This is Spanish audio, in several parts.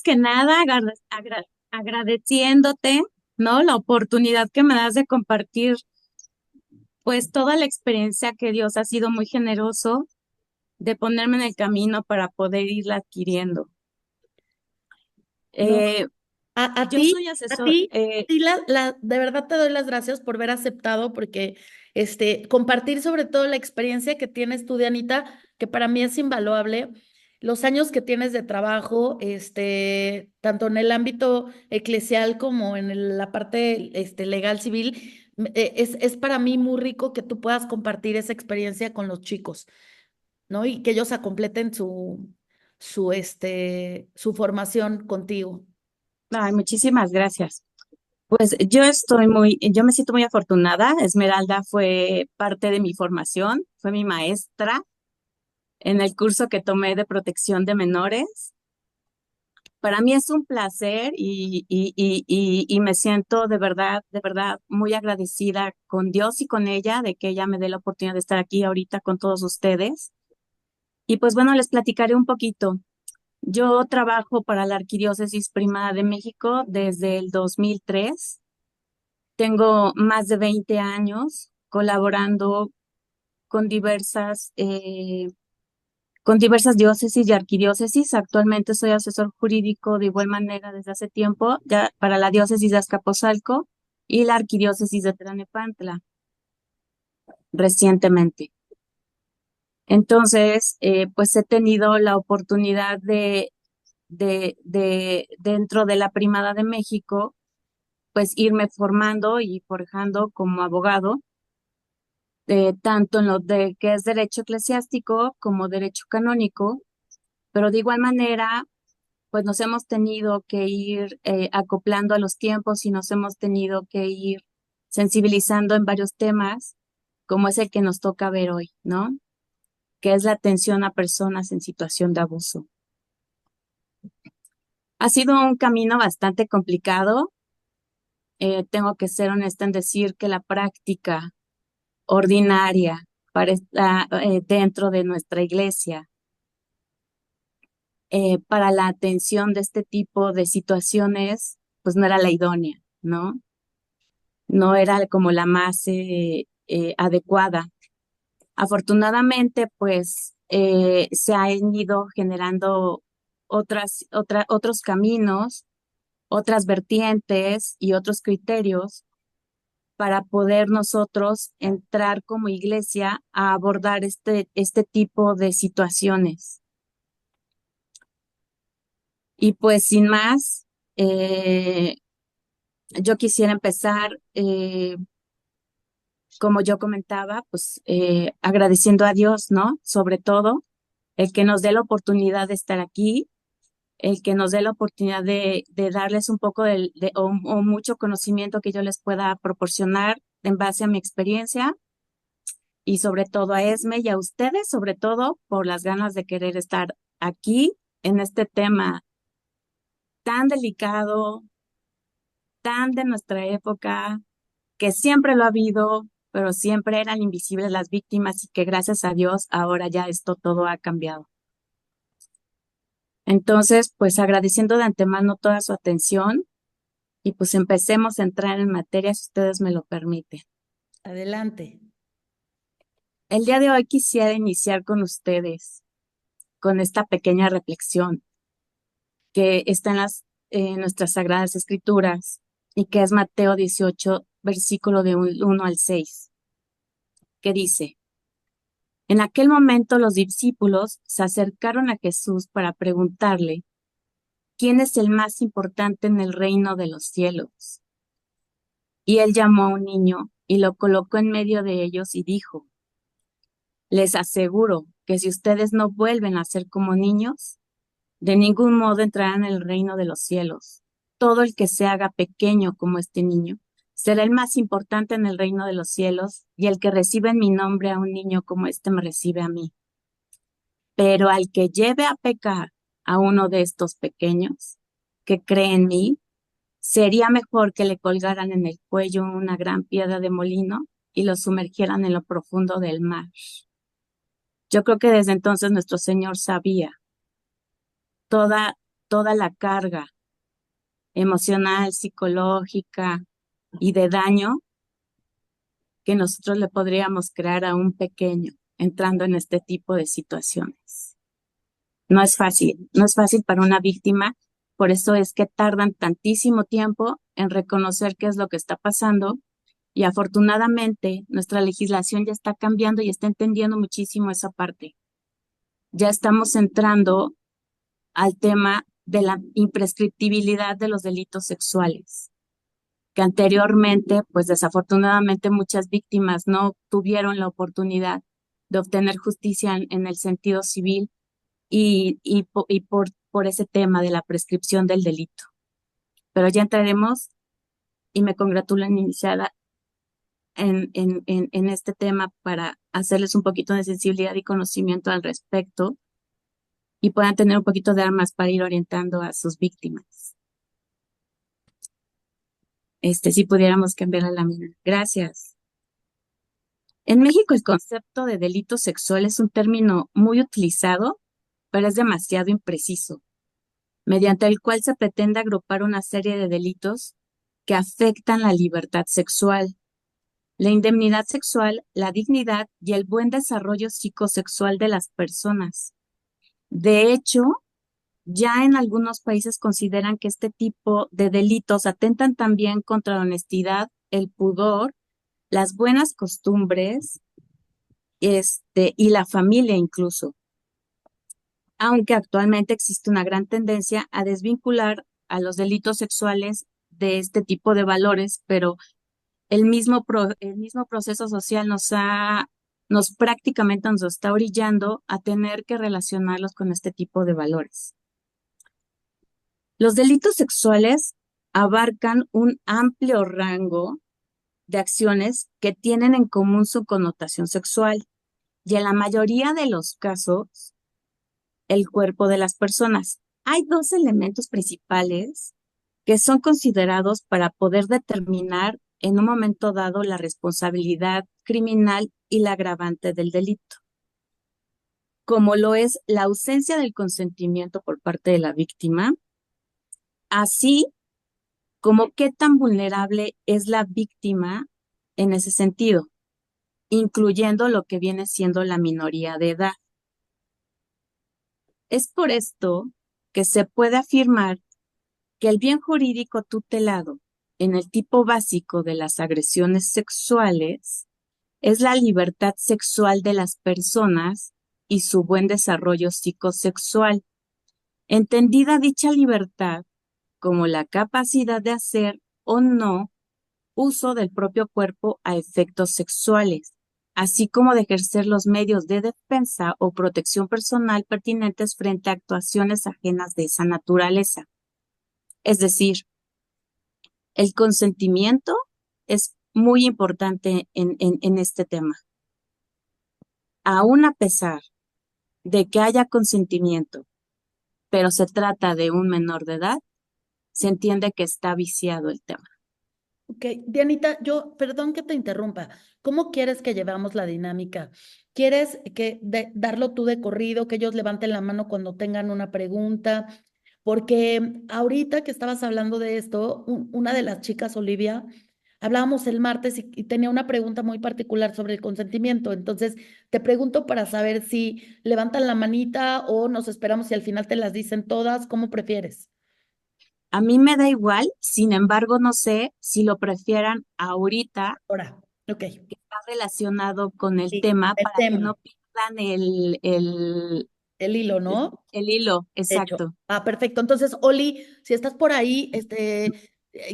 que nada, agradeciéndote, ¿no? La oportunidad que me das de compartir, pues, toda la experiencia que Dios ha sido muy generoso de ponerme en el camino para poder irla adquiriendo. No, Eh, a, a yo ti, soy a asesor, ti, a ti de verdad te doy las gracias por haber aceptado, porque compartir sobre todo la experiencia que tienes tú, Dianita, que para mí es invaluable, los años que tienes de trabajo, tanto en el ámbito eclesial como en la parte legal civil, es para mí muy rico que tú puedas compartir esa experiencia con los chicos, ¿no? Y que ellos completen su formación contigo. ay, muchísimas gracias. Pues yo me siento muy afortunada. Esmeralda fue parte de mi formación, fue mi maestra en el curso que tomé de protección de menores. Para mí es un placer y me siento de verdad muy agradecida con Dios y con ella de que ella me dé la oportunidad de estar aquí ahorita con todos ustedes. Y pues bueno, les platicaré un poquito. Yo trabajo para la Arquidiócesis Primada de México desde el 2003. Tengo más de 20 años colaborando con con diversas diócesis y arquidiócesis. Actualmente soy asesor jurídico de igual manera desde hace tiempo ya para la diócesis de Azcapotzalco y la arquidiócesis de Tlanepantla recientemente. Entonces, pues he tenido la oportunidad dentro de la Primada de México, pues irme formando y forjando como abogado, tanto en lo de que es derecho eclesiástico como derecho canónico, pero de igual manera pues nos hemos tenido que ir acoplando a los tiempos y nos hemos tenido que ir sensibilizando en varios temas, como es el que nos toca ver hoy, ¿no? Que es la atención a personas en situación de abuso. Ha sido un camino bastante complicado. Tengo que ser honesta en decir que la práctica ordinaria dentro de nuestra iglesia para la atención de este tipo de situaciones, pues no era la idónea, ¿no? No era como la más adecuada. Afortunadamente, pues se han ido generando otros caminos, otras vertientes y otros criterios para poder nosotros entrar como iglesia a abordar este tipo de situaciones. Y pues sin más, eh, yo quisiera empezar como yo comentaba, pues agradeciendo a Dios, ¿no? Sobre todo, el que nos dé la oportunidad de estar aquí, el que nos dé la oportunidad de darles un poco o mucho conocimiento que yo les pueda proporcionar en base a mi experiencia y sobre todo a Esme y a ustedes, sobre todo por las ganas de querer estar aquí en este tema tan delicado, tan de nuestra época, que siempre lo ha habido, pero siempre eran invisibles las víctimas y que gracias a Dios ahora ya esto todo ha cambiado. Entonces, pues agradeciendo de antemano toda su atención y pues empecemos a entrar en materia si ustedes me lo permiten. Adelante. El día de hoy quisiera iniciar con ustedes con esta pequeña reflexión que está en nuestras Sagradas Escrituras y que es Mateo 18, versículo de 1 al 6, que dice: En aquel momento los discípulos se acercaron a Jesús para preguntarle, ¿quién es el más importante en el reino de los cielos? Y él llamó a un niño y lo colocó en medio de ellos y dijo, les aseguro que si ustedes no vuelven a ser como niños, de ningún modo entrarán en el reino de los cielos. Todo el que se haga pequeño como este niño será el más importante en el reino de los cielos, y el que recibe en mi nombre a un niño como este me recibe a mí. Pero al que lleve a pecar a uno de estos pequeños que cree en mí, sería mejor que le colgaran en el cuello una gran piedra de molino y lo sumergieran en lo profundo del mar. Yo creo que desde entonces nuestro Señor sabía toda, toda la carga emocional, psicológica y de daño que nosotros le podríamos crear a un pequeño entrando en este tipo de situaciones. No es fácil para una víctima, por eso es que tardan tantísimo tiempo en reconocer qué es lo que está pasando y afortunadamente nuestra legislación ya está cambiando y está entendiendo muchísimo esa parte. Ya estamos entrando al tema de la imprescriptibilidad de los delitos sexuales, que anteriormente, pues desafortunadamente muchas víctimas no tuvieron la oportunidad de obtener justicia en el sentido civil y por ese tema de la prescripción del delito. Pero ya entraremos y me congratulo en iniciada en este tema para hacerles un poquito de sensibilidad y conocimiento al respecto y puedan tener un poquito de armas para ir orientando a sus víctimas. Si pudiéramos cambiar la lámina. Gracias. En México el concepto de delito sexual es un término muy utilizado, pero es demasiado impreciso, mediante el cual se pretende agrupar una serie de delitos que afectan la libertad sexual, la indemnidad sexual, la dignidad y el buen desarrollo psicosexual de las personas. De hecho, ya en algunos países consideran que este tipo de delitos atentan también contra la honestidad, el pudor, las buenas costumbres, y la familia incluso, aunque actualmente existe una gran tendencia a desvincular a los delitos sexuales de este tipo de valores, pero el mismo proceso social nos prácticamente nos está orillando a tener que relacionarlos con este tipo de valores. Los delitos sexuales abarcan un amplio rango de acciones que tienen en común su connotación sexual y en la mayoría de los casos el cuerpo de las personas. Hay dos elementos principales que son considerados para poder determinar en un momento dado la responsabilidad criminal y la agravante del delito, como lo es la ausencia del consentimiento por parte de la víctima, así como qué tan vulnerable es la víctima en ese sentido, incluyendo lo que viene siendo la minoría de edad. Es por esto que se puede afirmar que el bien jurídico tutelado en el tipo básico de las agresiones sexuales es la libertad sexual de las personas y su buen desarrollo psicosexual, entendida dicha libertad como la capacidad de hacer o no uso del propio cuerpo a efectos sexuales, así como de ejercer los medios de defensa o protección personal pertinentes frente a actuaciones ajenas de esa naturaleza. Es decir, el consentimiento es muy importante en este tema. Aún a pesar de que haya consentimiento, pero se trata de un menor de edad, se entiende que está viciado el tema. Ok, Dianita, perdón que te interrumpa. ¿Cómo quieres que llevamos la dinámica? ¿Quieres darlo tú de corrido, que ellos levanten la mano cuando tengan una pregunta? Porque ahorita que estabas hablando de esto, una de las chicas, Olivia, hablábamos el martes y tenía una pregunta muy particular sobre el consentimiento. Entonces, te pregunto para saber si levantan la manita o nos esperamos y al final te las dicen todas. ¿Cómo prefieres? A mí me da igual, sin embargo, no sé si lo prefieran ahorita, Ahora, ok. que está relacionado con el Sí, tema, el para que tema, no pierdan el hilo, ¿no? el hilo. Hecho. Exacto. Ah, perfecto. Entonces, Oli, si estás por ahí,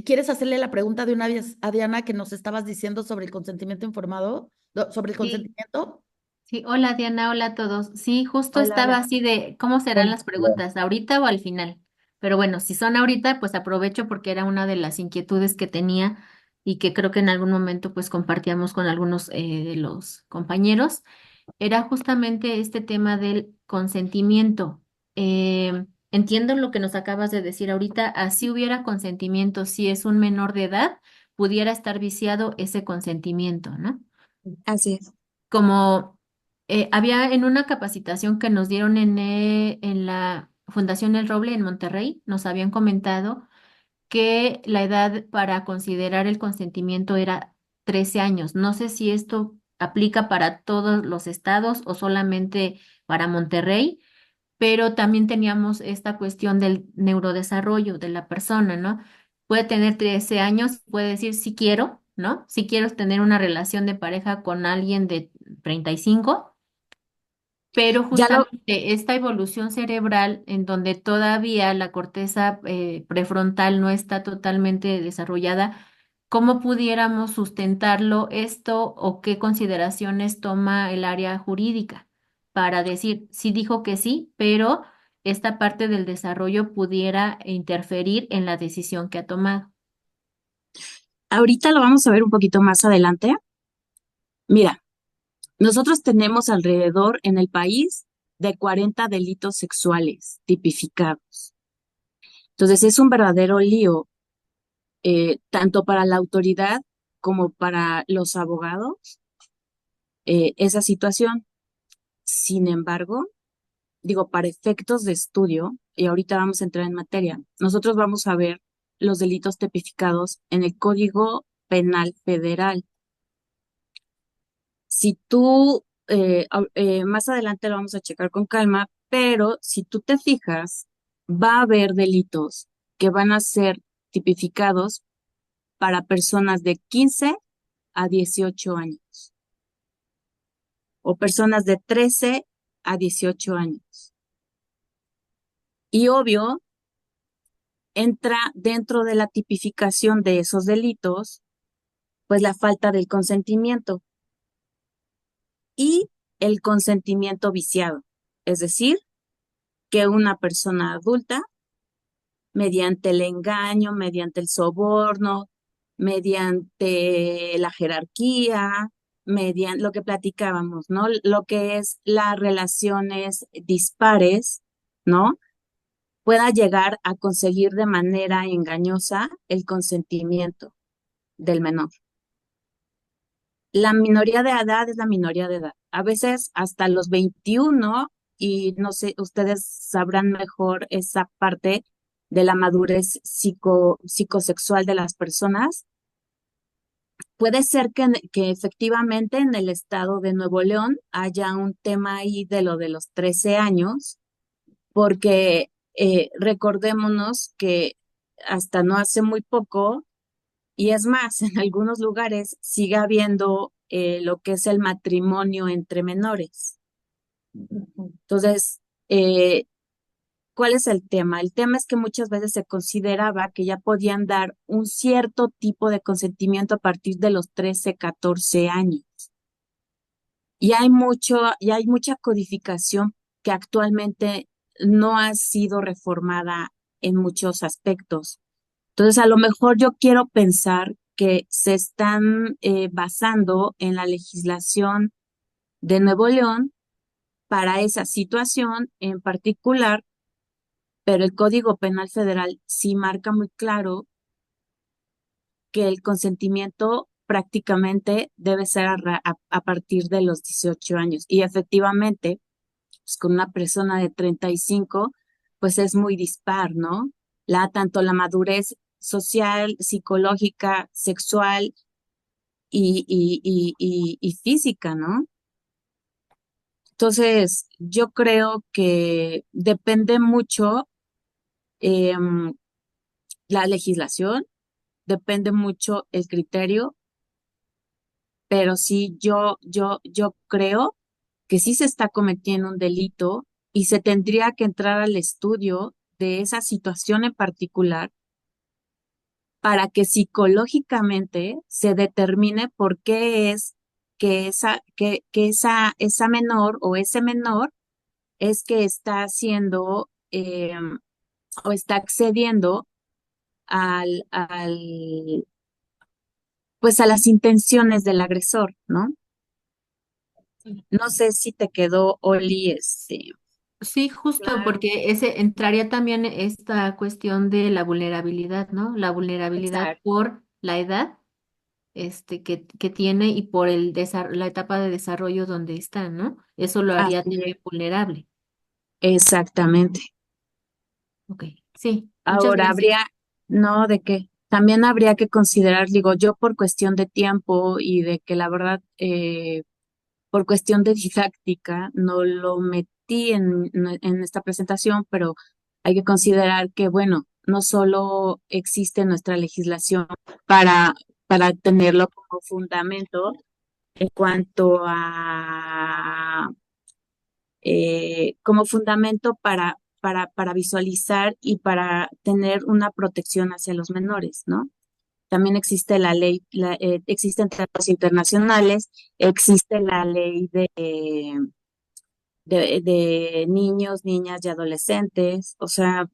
¿quieres hacerle la pregunta de una vez a Diana que nos estabas diciendo sobre el consentimiento informado? ¿Sobre el Sí, consentimiento? sí, hola Diana, hola a todos. Sí, justo Hola, estaba hola. así de cómo serán Hola. las preguntas, ahorita o al final. Pero bueno, si son ahorita, pues aprovecho porque era una de las inquietudes que tenía y que creo que en algún momento pues compartíamos con algunos de los compañeros. Era justamente este tema del consentimiento. Entiendo lo que nos acabas de decir ahorita, así hubiera consentimiento, si es un menor de edad, pudiera estar viciado ese consentimiento, ¿no? Así es. Como había en una capacitación que nos dieron en la Fundación El Roble en Monterrey nos habían comentado que la edad para considerar el consentimiento era 13 años. No sé si esto aplica para todos los estados o solamente para Monterrey, pero también teníamos esta cuestión del neurodesarrollo de la persona, ¿no? Puede tener 13 años, puede decir si quiero, ¿no? Si quiero tener una relación de pareja con alguien de 35, pero Ya lo, justamente esta evolución cerebral en donde todavía la corteza prefrontal no está totalmente desarrollada, ¿cómo pudiéramos sustentarlo esto o qué consideraciones toma el área jurídica para decir, sí dijo que sí, pero esta parte del desarrollo pudiera interferir en la decisión que ha tomado? ahorita lo vamos a ver un poquito más adelante. Mira, nosotros tenemos alrededor en el país de 40 delitos sexuales tipificados. Entonces es un verdadero lío, tanto para la autoridad como para los abogados, esa situación. Sin embargo, digo, para efectos de estudio, y ahorita vamos a entrar en materia, nosotros vamos a ver los delitos tipificados en el Código Penal Federal. Si tú, más adelante lo vamos a checar con calma, pero si tú te fijas, va a haber delitos que van a ser tipificados para personas de 15 a 18 años o personas de 13 a 18 años. Y obvio, entra dentro de la tipificación de esos delitos, pues la falta del consentimiento y el consentimiento viciado, es decir, que una persona adulta, mediante el engaño, mediante el soborno, mediante la jerarquía, mediante lo que platicábamos, ¿no? Lo que es las relaciones dispares, ¿no? Pueda llegar a conseguir de manera engañosa el consentimiento del menor. La minoría de edad es la minoría de edad. A veces hasta los 21, y no sé, ustedes sabrán mejor esa parte de la madurez psicosexual de las personas. Puede ser que efectivamente en el estado de Nuevo León haya un tema ahí de lo de los 13 años, porque recordémonos que hasta no hace muy poco, y es más, en algunos lugares sigue habiendo lo que es el matrimonio entre menores. Entonces, eh, ¿cuál es el tema? El tema es que muchas veces se consideraba que ya podían dar un cierto tipo de consentimiento a partir de los 13, 14 años. Y hay mucha codificación que actualmente no ha sido reformada en muchos aspectos. Entonces, a lo mejor yo quiero pensar que se están basando en la legislación de Nuevo León para esa situación en particular, pero el Código Penal Federal sí marca muy claro que el consentimiento prácticamente debe ser a partir de los 18 años. Y efectivamente, pues con una persona de 35 pues es muy dispar, ¿no? Tanto la madurez social, psicológica, sexual y física, ¿no? Entonces, yo creo que depende mucho em, la legislación, depende mucho el criterio, pero sí yo creo que sí se está cometiendo un delito y se tendría que entrar al estudio de esa situación en particular para que psicológicamente se determine por qué es esa menor o ese menor es que está haciendo o está accediendo al, pues a las intenciones del agresor, ¿no? No sé si te quedó, Oli, Sí, justo, claro. porque ese entraría también esta cuestión de la vulnerabilidad, ¿no? La vulnerabilidad Exacto. por la edad que tiene y por la etapa de desarrollo donde está, ¿no? Eso lo haría Así es. también vulnerable. Exactamente. Ok, sí, muchas Ahora gracias. no, de que también habría que considerar, digo, yo por cuestión de tiempo y de que la verdad, por cuestión de didáctica, no lo metí en esta presentación, pero hay que considerar que, bueno, no solo existe nuestra legislación para, para tenerlo como fundamento en cuanto a como fundamento para visualizar y para tener una protección hacia los menores, ¿no? También existe la ley, existen tratados internacionales, existe la ley de niños, niñas y adolescentes, o sea,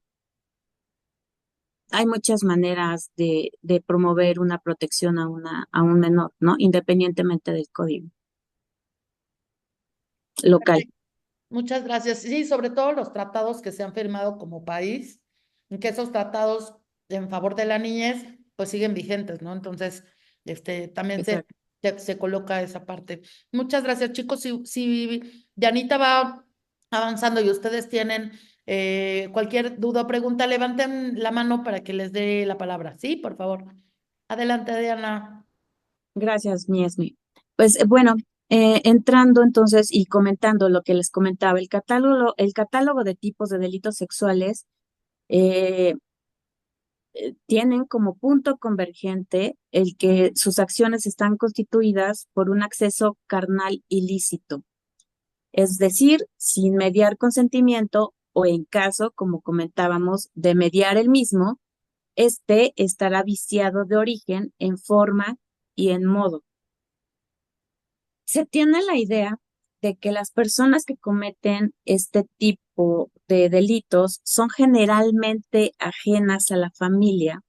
hay muchas maneras de promover una protección a un menor, ¿no? Independientemente del código local. Muchas gracias. Sí, sobre todo los tratados que se han firmado como país, y que esos tratados en favor de la niñez, pues siguen vigentes, ¿no? Entonces, también Exacto. se coloca esa parte. Muchas gracias, chicos. Si Yanita va avanzando y ustedes tienen cualquier duda o pregunta, levanten la mano para que les dé la palabra. Sí, por favor. Adelante, Diana. Gracias, Miesmi. Pues bueno, entrando entonces y comentando lo que les comentaba, el catálogo de tipos de delitos sexuales eh, tienen como punto convergente el que sus acciones están constituidas por un acceso carnal ilícito, es decir, sin mediar consentimiento o en caso, como comentábamos, de mediar el mismo, este estará viciado de origen en forma y en modo. Se tiene la idea de que las personas que cometen este tipo de delitos son generalmente ajenas a la familia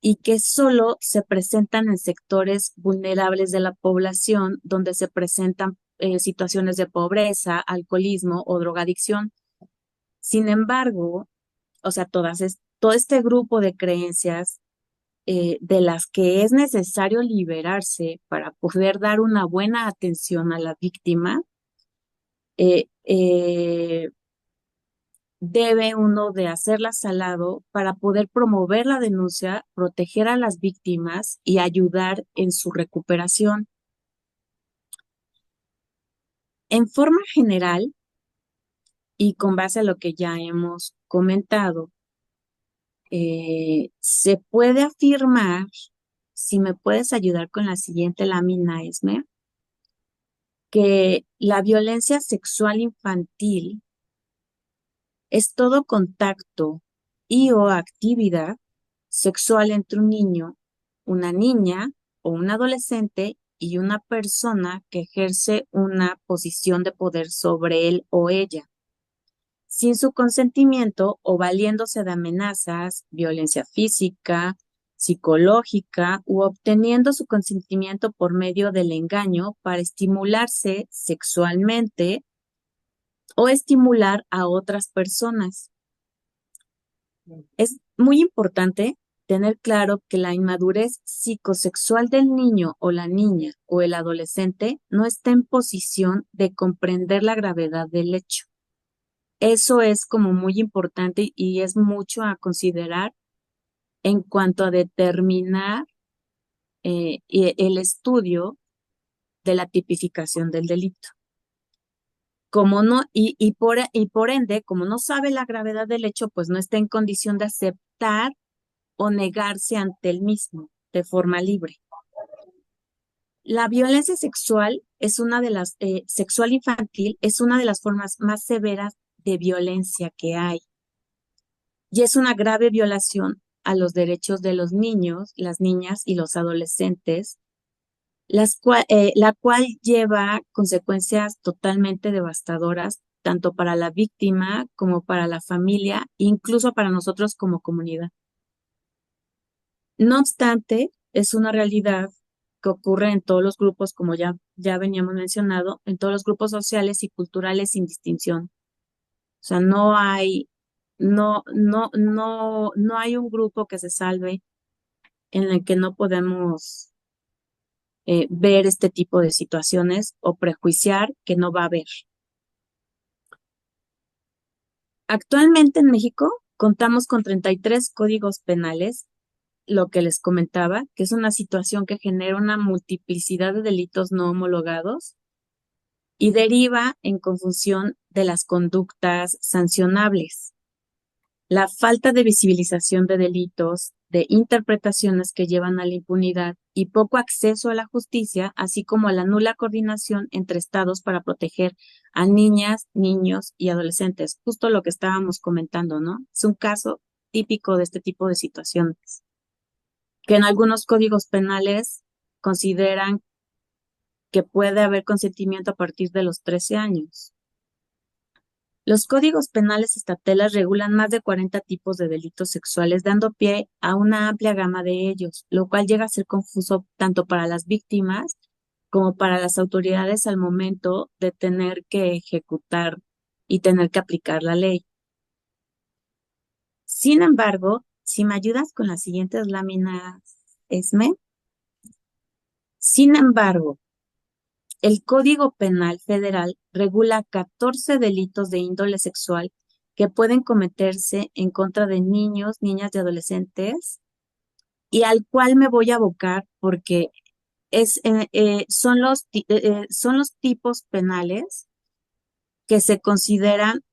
y que solo se presentan en sectores vulnerables de la población donde se presentan situaciones de pobreza, alcoholismo o drogadicción. Sin embargo, o sea, todo este grupo de creencias de las que es necesario liberarse para poder dar una buena atención a la víctima, eh, eh, debe uno de hacerlas al lado para poder promover la denuncia, proteger a las víctimas y ayudar en su recuperación. En forma general, y con base a lo que ya hemos comentado, se puede afirmar, si me puedes ayudar con la siguiente lámina, Esme, que la violencia sexual infantil es todo contacto y o actividad sexual entre un niño, una niña o un adolescente y una persona que ejerce una posición de poder sobre él o ella, sin su consentimiento o valiéndose de amenazas, violencia física, psicológica u obteniendo su consentimiento por medio del engaño para estimularse sexualmente o estimular a otras personas. Es muy importante tener claro que la inmadurez psicosexual del niño o la niña o el adolescente no está en posición de comprender la gravedad del hecho. Eso es como muy importante y es mucho a considerar en cuanto a determinar el estudio de la tipificación del delito. Como no, y por ende, como no sabe la gravedad del hecho, pues no está en condición de aceptar o negarse ante el mismo de forma libre. La violencia sexual es una de las, sexual infantil es una de las formas más severas de violencia que hay y es una grave violación a los derechos de los niños, las niñas y los adolescentes, la cual lleva consecuencias totalmente devastadoras tanto para la víctima como para la familia, incluso para nosotros como comunidad. No obstante, es una realidad que ocurre en todos los grupos, como ya veníamos mencionado, en todos los grupos sociales y culturales sin distinción. O sea, no hay un grupo que se salve en el que no podemos ver este tipo de situaciones o prejuiciar que no va a haber. Actualmente en México Contamos con 33 códigos penales, lo que les comentaba, que es una situación que genera una multiplicidad de delitos no homologados y deriva en confusión de las conductas sancionables. La falta de visibilización de delitos, de interpretaciones que llevan a la impunidad y poco acceso a la justicia, así como la nula coordinación entre estados para proteger a niñas, niños y adolescentes. Justo lo que estábamos comentando, ¿no? Es un caso típico de este tipo de situaciones, que en algunos códigos penales consideran que puede haber consentimiento a partir de los 13 años. Los códigos penales estatales regulan más de 40 tipos de delitos sexuales, dando pie a una amplia gama de ellos, lo cual llega a ser confuso tanto para las víctimas como para las autoridades al momento de tener que ejecutar y tener que aplicar la ley. Sin embargo, si me ayudas con las siguientes láminas, Esme. Sin embargo, el Código Penal Federal regula 14 delitos de índole sexual que pueden cometerse en contra de niños, niñas y adolescentes, y al cual me voy a abocar porque son los tipos penales que se consideran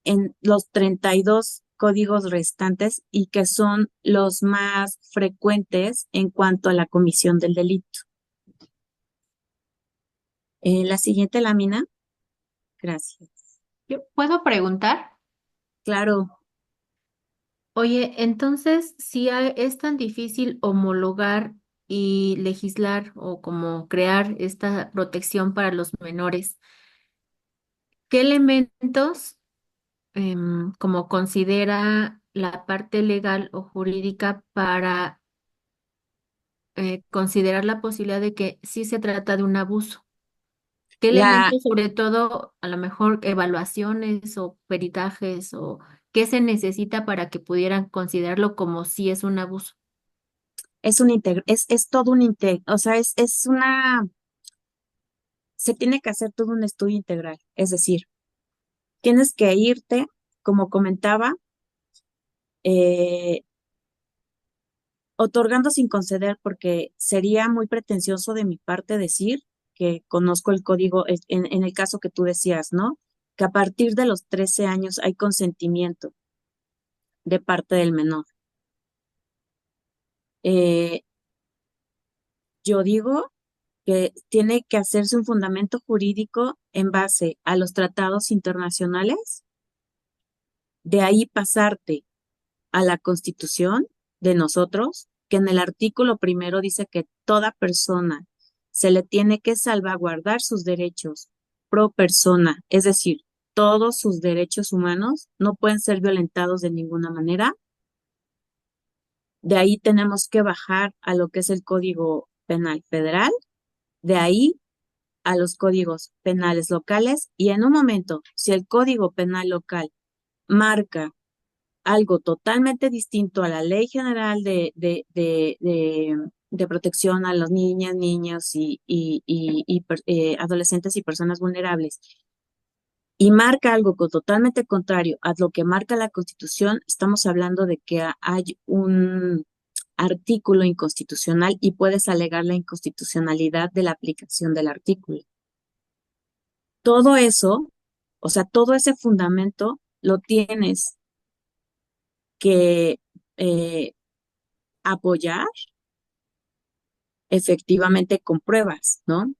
en los 32 códigos restantes y que son los más frecuentes en cuanto a la comisión del delito. La siguiente lámina. Gracias. ¿Yo puedo preguntar? Claro. Oye, entonces, si es tan difícil homologar y legislar o como crear esta protección para los menores, ¿qué elementos como considera la parte legal o jurídica para considerar la posibilidad de que sí se trata de un abuso? ¿Qué La, elementos, sobre todo, a lo mejor evaluaciones o peritajes o qué se necesita para que pudieran considerarlo como si es un abuso? es todo un o sea, se tiene que hacer todo un estudio integral. Es decir, tienes que irte, como comentaba, eh, otorgando sin conceder, porque sería muy pretencioso de mi parte decir que conozco el código, en el caso que tú decías, ¿no? Que a partir de los 13 años hay consentimiento de parte del menor. Eh, yo digo que tiene que hacerse un fundamento jurídico en base a los tratados internacionales, de ahí pasarte a la Constitución de nosotros, que en el artículo primero dice que toda persona se le tiene que salvaguardar sus derechos pro persona, es decir, todos sus derechos humanos no pueden ser violentados de ninguna manera. De ahí tenemos que bajar a lo que es el Código Penal Federal, de ahí a los códigos penales locales y en un momento, si el Código Penal local marca algo totalmente distinto a la Ley General de protección a las niñas, niños y adolescentes y personas vulnerables, y marca algo totalmente contrario a lo que marca la Constitución, estamos hablando de que hay un artículo inconstitucional y puedes alegar la inconstitucionalidad de la aplicación del artículo. Todo eso, o sea, todo ese fundamento lo tienes que eh, apoyar efectivamente con pruebas, ¿no?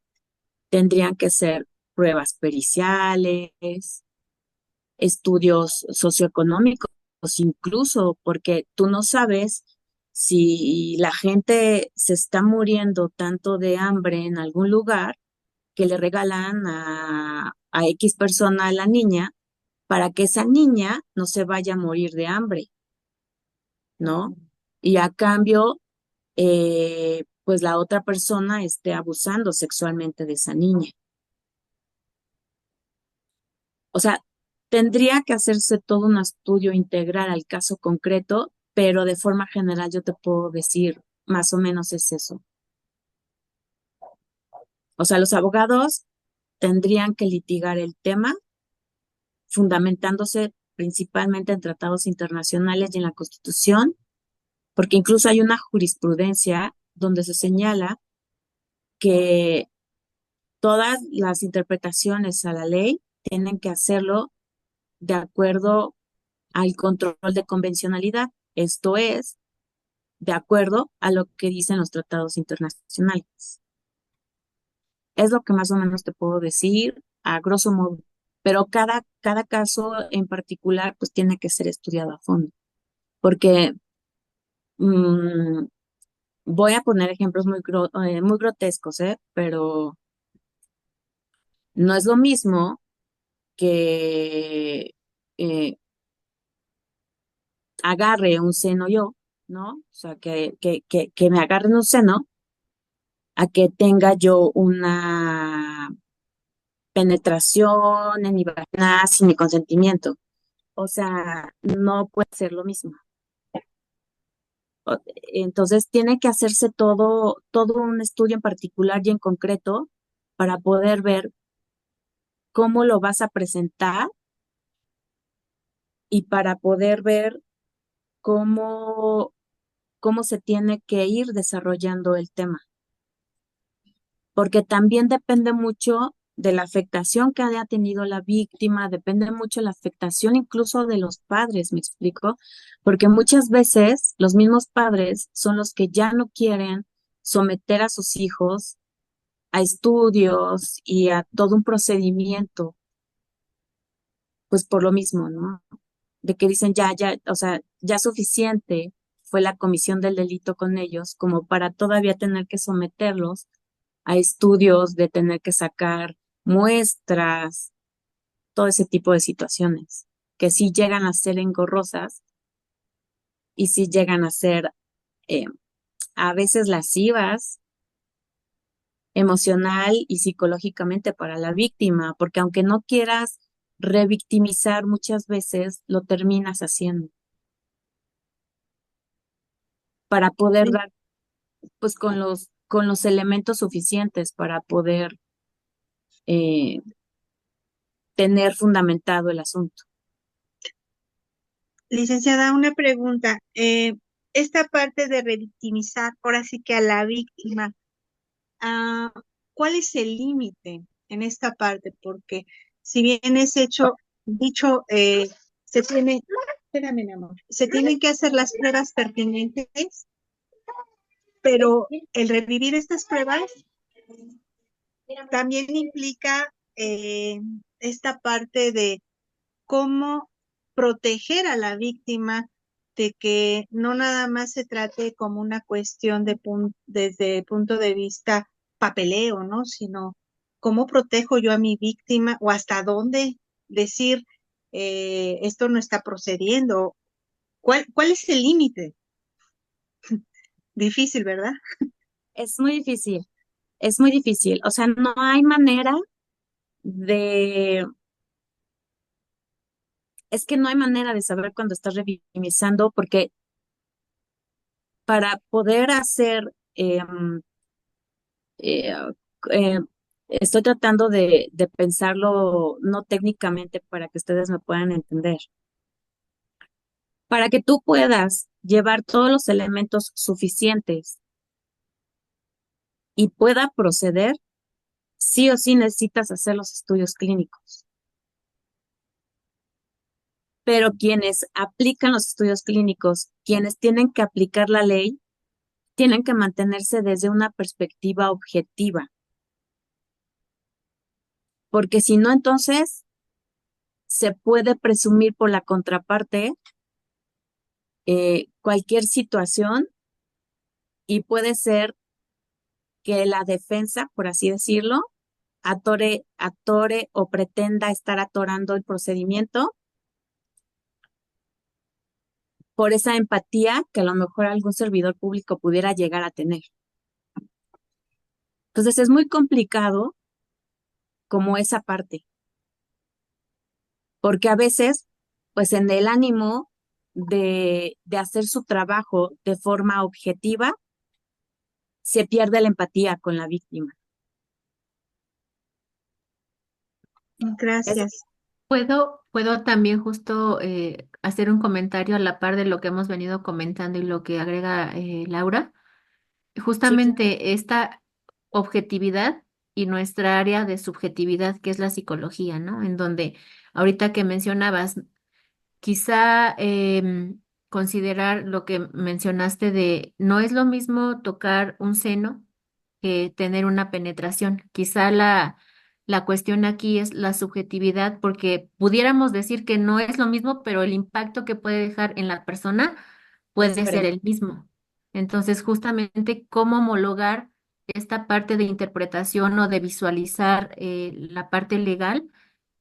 Tendrían que ser pruebas periciales, estudios socioeconómicos, incluso porque tú no sabes si la gente se está muriendo tanto de hambre en algún lugar que le regalan a X persona a la niña para que esa niña no se vaya a morir de hambre, ¿no? Y a cambio, pues la otra persona esté abusando sexualmente de esa niña. O sea, tendría que hacerse todo un estudio integral al caso concreto, pero de forma general yo te puedo decir, más o menos es eso. O sea, los abogados tendrían que litigar el tema fundamentándose principalmente en tratados internacionales y en la Constitución, porque incluso hay una jurisprudencia donde se señala que todas las interpretaciones a la ley tienen que hacerlo de acuerdo al control de convencionalidad, esto es, de acuerdo a lo que dicen los tratados internacionales. Es lo que más o menos te puedo decir a grosso modo, pero cada caso en particular pues tiene que ser estudiado a fondo, porque mm, voy a poner ejemplos muy grotescos, pero no es lo mismo que agarre un seno yo, ¿no? O sea, que me agarren un seno a que tenga yo una penetración en mi vagina sin mi consentimiento. O sea, no puede ser lo mismo. Entonces tiene que hacerse todo un estudio en particular y en concreto para poder ver cómo lo vas a presentar y para poder ver cómo, cómo se tiene que ir desarrollando el tema. Porque también depende mucho de la afectación que haya tenido la víctima, depende mucho de la afectación incluso de los padres, ¿me explico? Porque muchas veces los mismos padres son los que ya no quieren someter a sus hijos a estudios y a todo un procedimiento, pues por lo mismo, ¿no? De que dicen o sea, ya suficiente fue la comisión del delito con ellos como para todavía tener que someterlos a estudios, de tener que sacar muestras, todo ese tipo de situaciones, que sí llegan a ser engorrosas y sí llegan a ser eh, a veces lascivas emocional y psicológicamente para la víctima, porque aunque no quieras revictimizar, muchas veces lo terminas haciendo para poder Sí. dar, pues, con los elementos suficientes para poder eh, tener fundamentado el asunto. Licenciada, una pregunta. Esta parte de revictimizar, ahora sí que a la víctima, ah, ¿cuál es el límite en esta parte? Porque si bien es dicho, espérame, mi amor, se tienen que hacer las pruebas pertinentes, pero el revivir estas pruebas también implica esta parte de cómo proteger a la víctima de que no nada más se trate como una cuestión desde el punto de vista papeleo, ¿no? Sino cómo protejo yo a mi víctima o hasta dónde decir esto no está procediendo. ¿Cuál es el límite? Difícil, ¿verdad? Es muy difícil, es muy difícil. O sea, no hay manera de, es que no hay manera de saber cuando estás revictimizando, porque para poder hacer, eh, eh, estoy tratando de pensarlo no técnicamente para que ustedes me puedan entender. Para que tú puedas llevar todos los elementos suficientes y pueda proceder, sí o sí necesitas hacer los estudios clínicos. Pero quienes aplican los estudios clínicos, quienes tienen que aplicar la ley, tienen que mantenerse desde una perspectiva objetiva, porque si no, entonces se puede presumir por la contraparte cualquier situación y puede ser que la defensa, por así decirlo, atore o pretenda estar atorando el procedimiento por esa empatía que a lo mejor algún servidor público pudiera llegar a tener. Entonces es muy complicado como esa parte, porque a veces, pues en el ánimo de hacer su trabajo de forma objetiva, se pierde la empatía con la víctima. Es, Gracias. Puedo también justo hacer un comentario a la par de lo que hemos venido comentando y lo que agrega Laura. Sí, claro. Justamente esta objetividad y nuestra área de subjetividad, que es la psicología, ¿no? En donde ahorita que mencionabas, quizá considerar lo que mencionaste de no es lo mismo tocar un seno que tener una penetración. Quizá la cuestión aquí es la subjetividad, porque pudiéramos decir que no es lo mismo, pero el impacto que puede dejar en la persona Es puede ser diferente. el mismo. Entonces, justamente, cómo homologar esta parte de interpretación o de visualizar la parte legal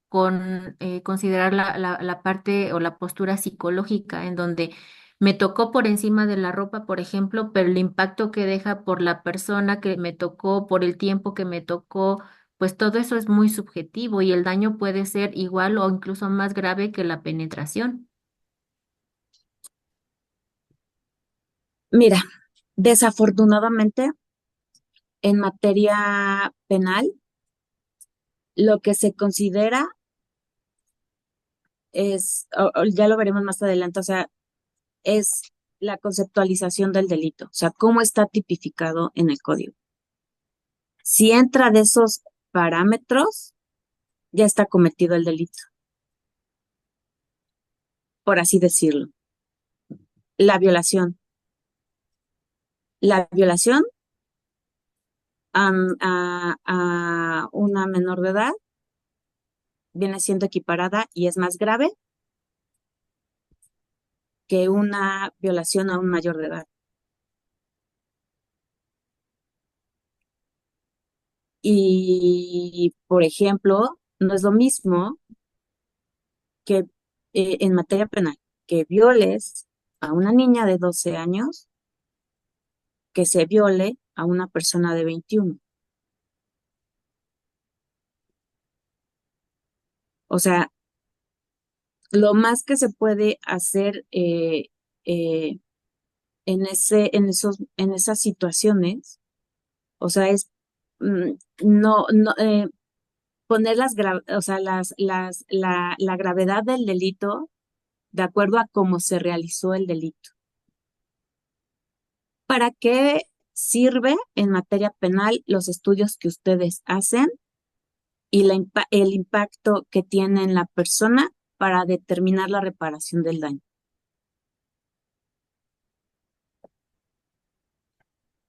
con considerar la parte o la postura psicológica, en donde me tocó por encima de la ropa, por ejemplo, pero el impacto que deja por la persona que me tocó, por el tiempo que me tocó, pues todo eso es muy subjetivo y el daño puede ser igual o incluso más grave que la penetración. Mira, desafortunadamente, en materia penal, lo que se considera es, ya lo veremos más adelante, o sea, es la conceptualización del delito, o sea, cómo está tipificado en el código. Si entra de esos parámetros, ya está cometido el delito, por así decirlo. La violación. La violación a una menor de edad viene siendo equiparada y es más grave que una violación a un mayor de edad. Y, por ejemplo, no es lo mismo que en materia penal, que violes a una niña de 12 años que se viole a una persona de 21. O sea, lo más que se puede hacer eh, en esas situaciones, o sea, es mm, no poner o sea, la gravedad del delito de acuerdo a cómo se realizó el delito. ¿Para qué sirve en materia penal los estudios que ustedes hacen y el impacto que tiene en la persona para determinar la reparación del daño?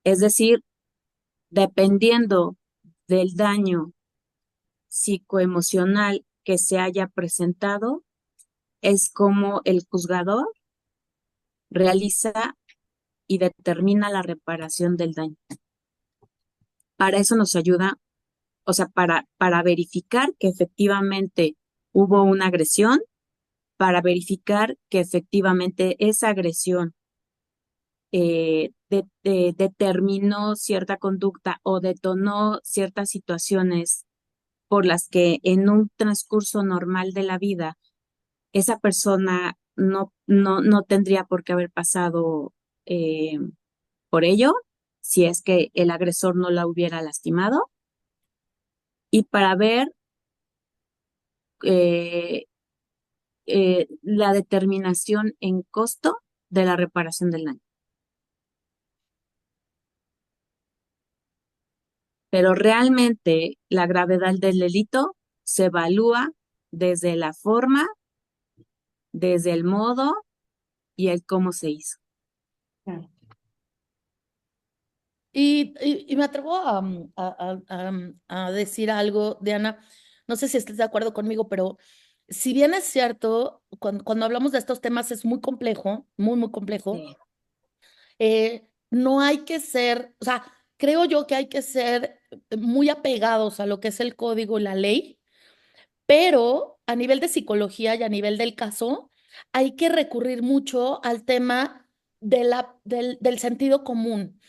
Es decir, dependiendo del daño psicoemocional que se haya presentado, es como el juzgador realiza y determina la reparación del daño. Para eso nos ayuda, o sea, para verificar que efectivamente hubo una agresión, para verificar que efectivamente esa agresión determinó cierta conducta o detonó ciertas situaciones por las que en un transcurso normal de la vida esa persona no tendría por qué haber pasado eh, por ello, si es que el agresor no la hubiera lastimado, y para ver eh, la determinación en costo de la reparación del daño. Pero realmente la gravedad del delito se evalúa desde la forma, desde el modo y el cómo se hizo. Y me atrevo a decir algo, Diana, no sé si estés de acuerdo conmigo, pero si bien es cierto, cuando hablamos de estos temas es muy complejo, muy, muy complejo, Sí, no hay que ser, o sea, creo yo que hay que ser muy apegados a lo que es el código y la ley, pero a nivel de psicología y a nivel del caso, hay que recurrir mucho al tema del sentido común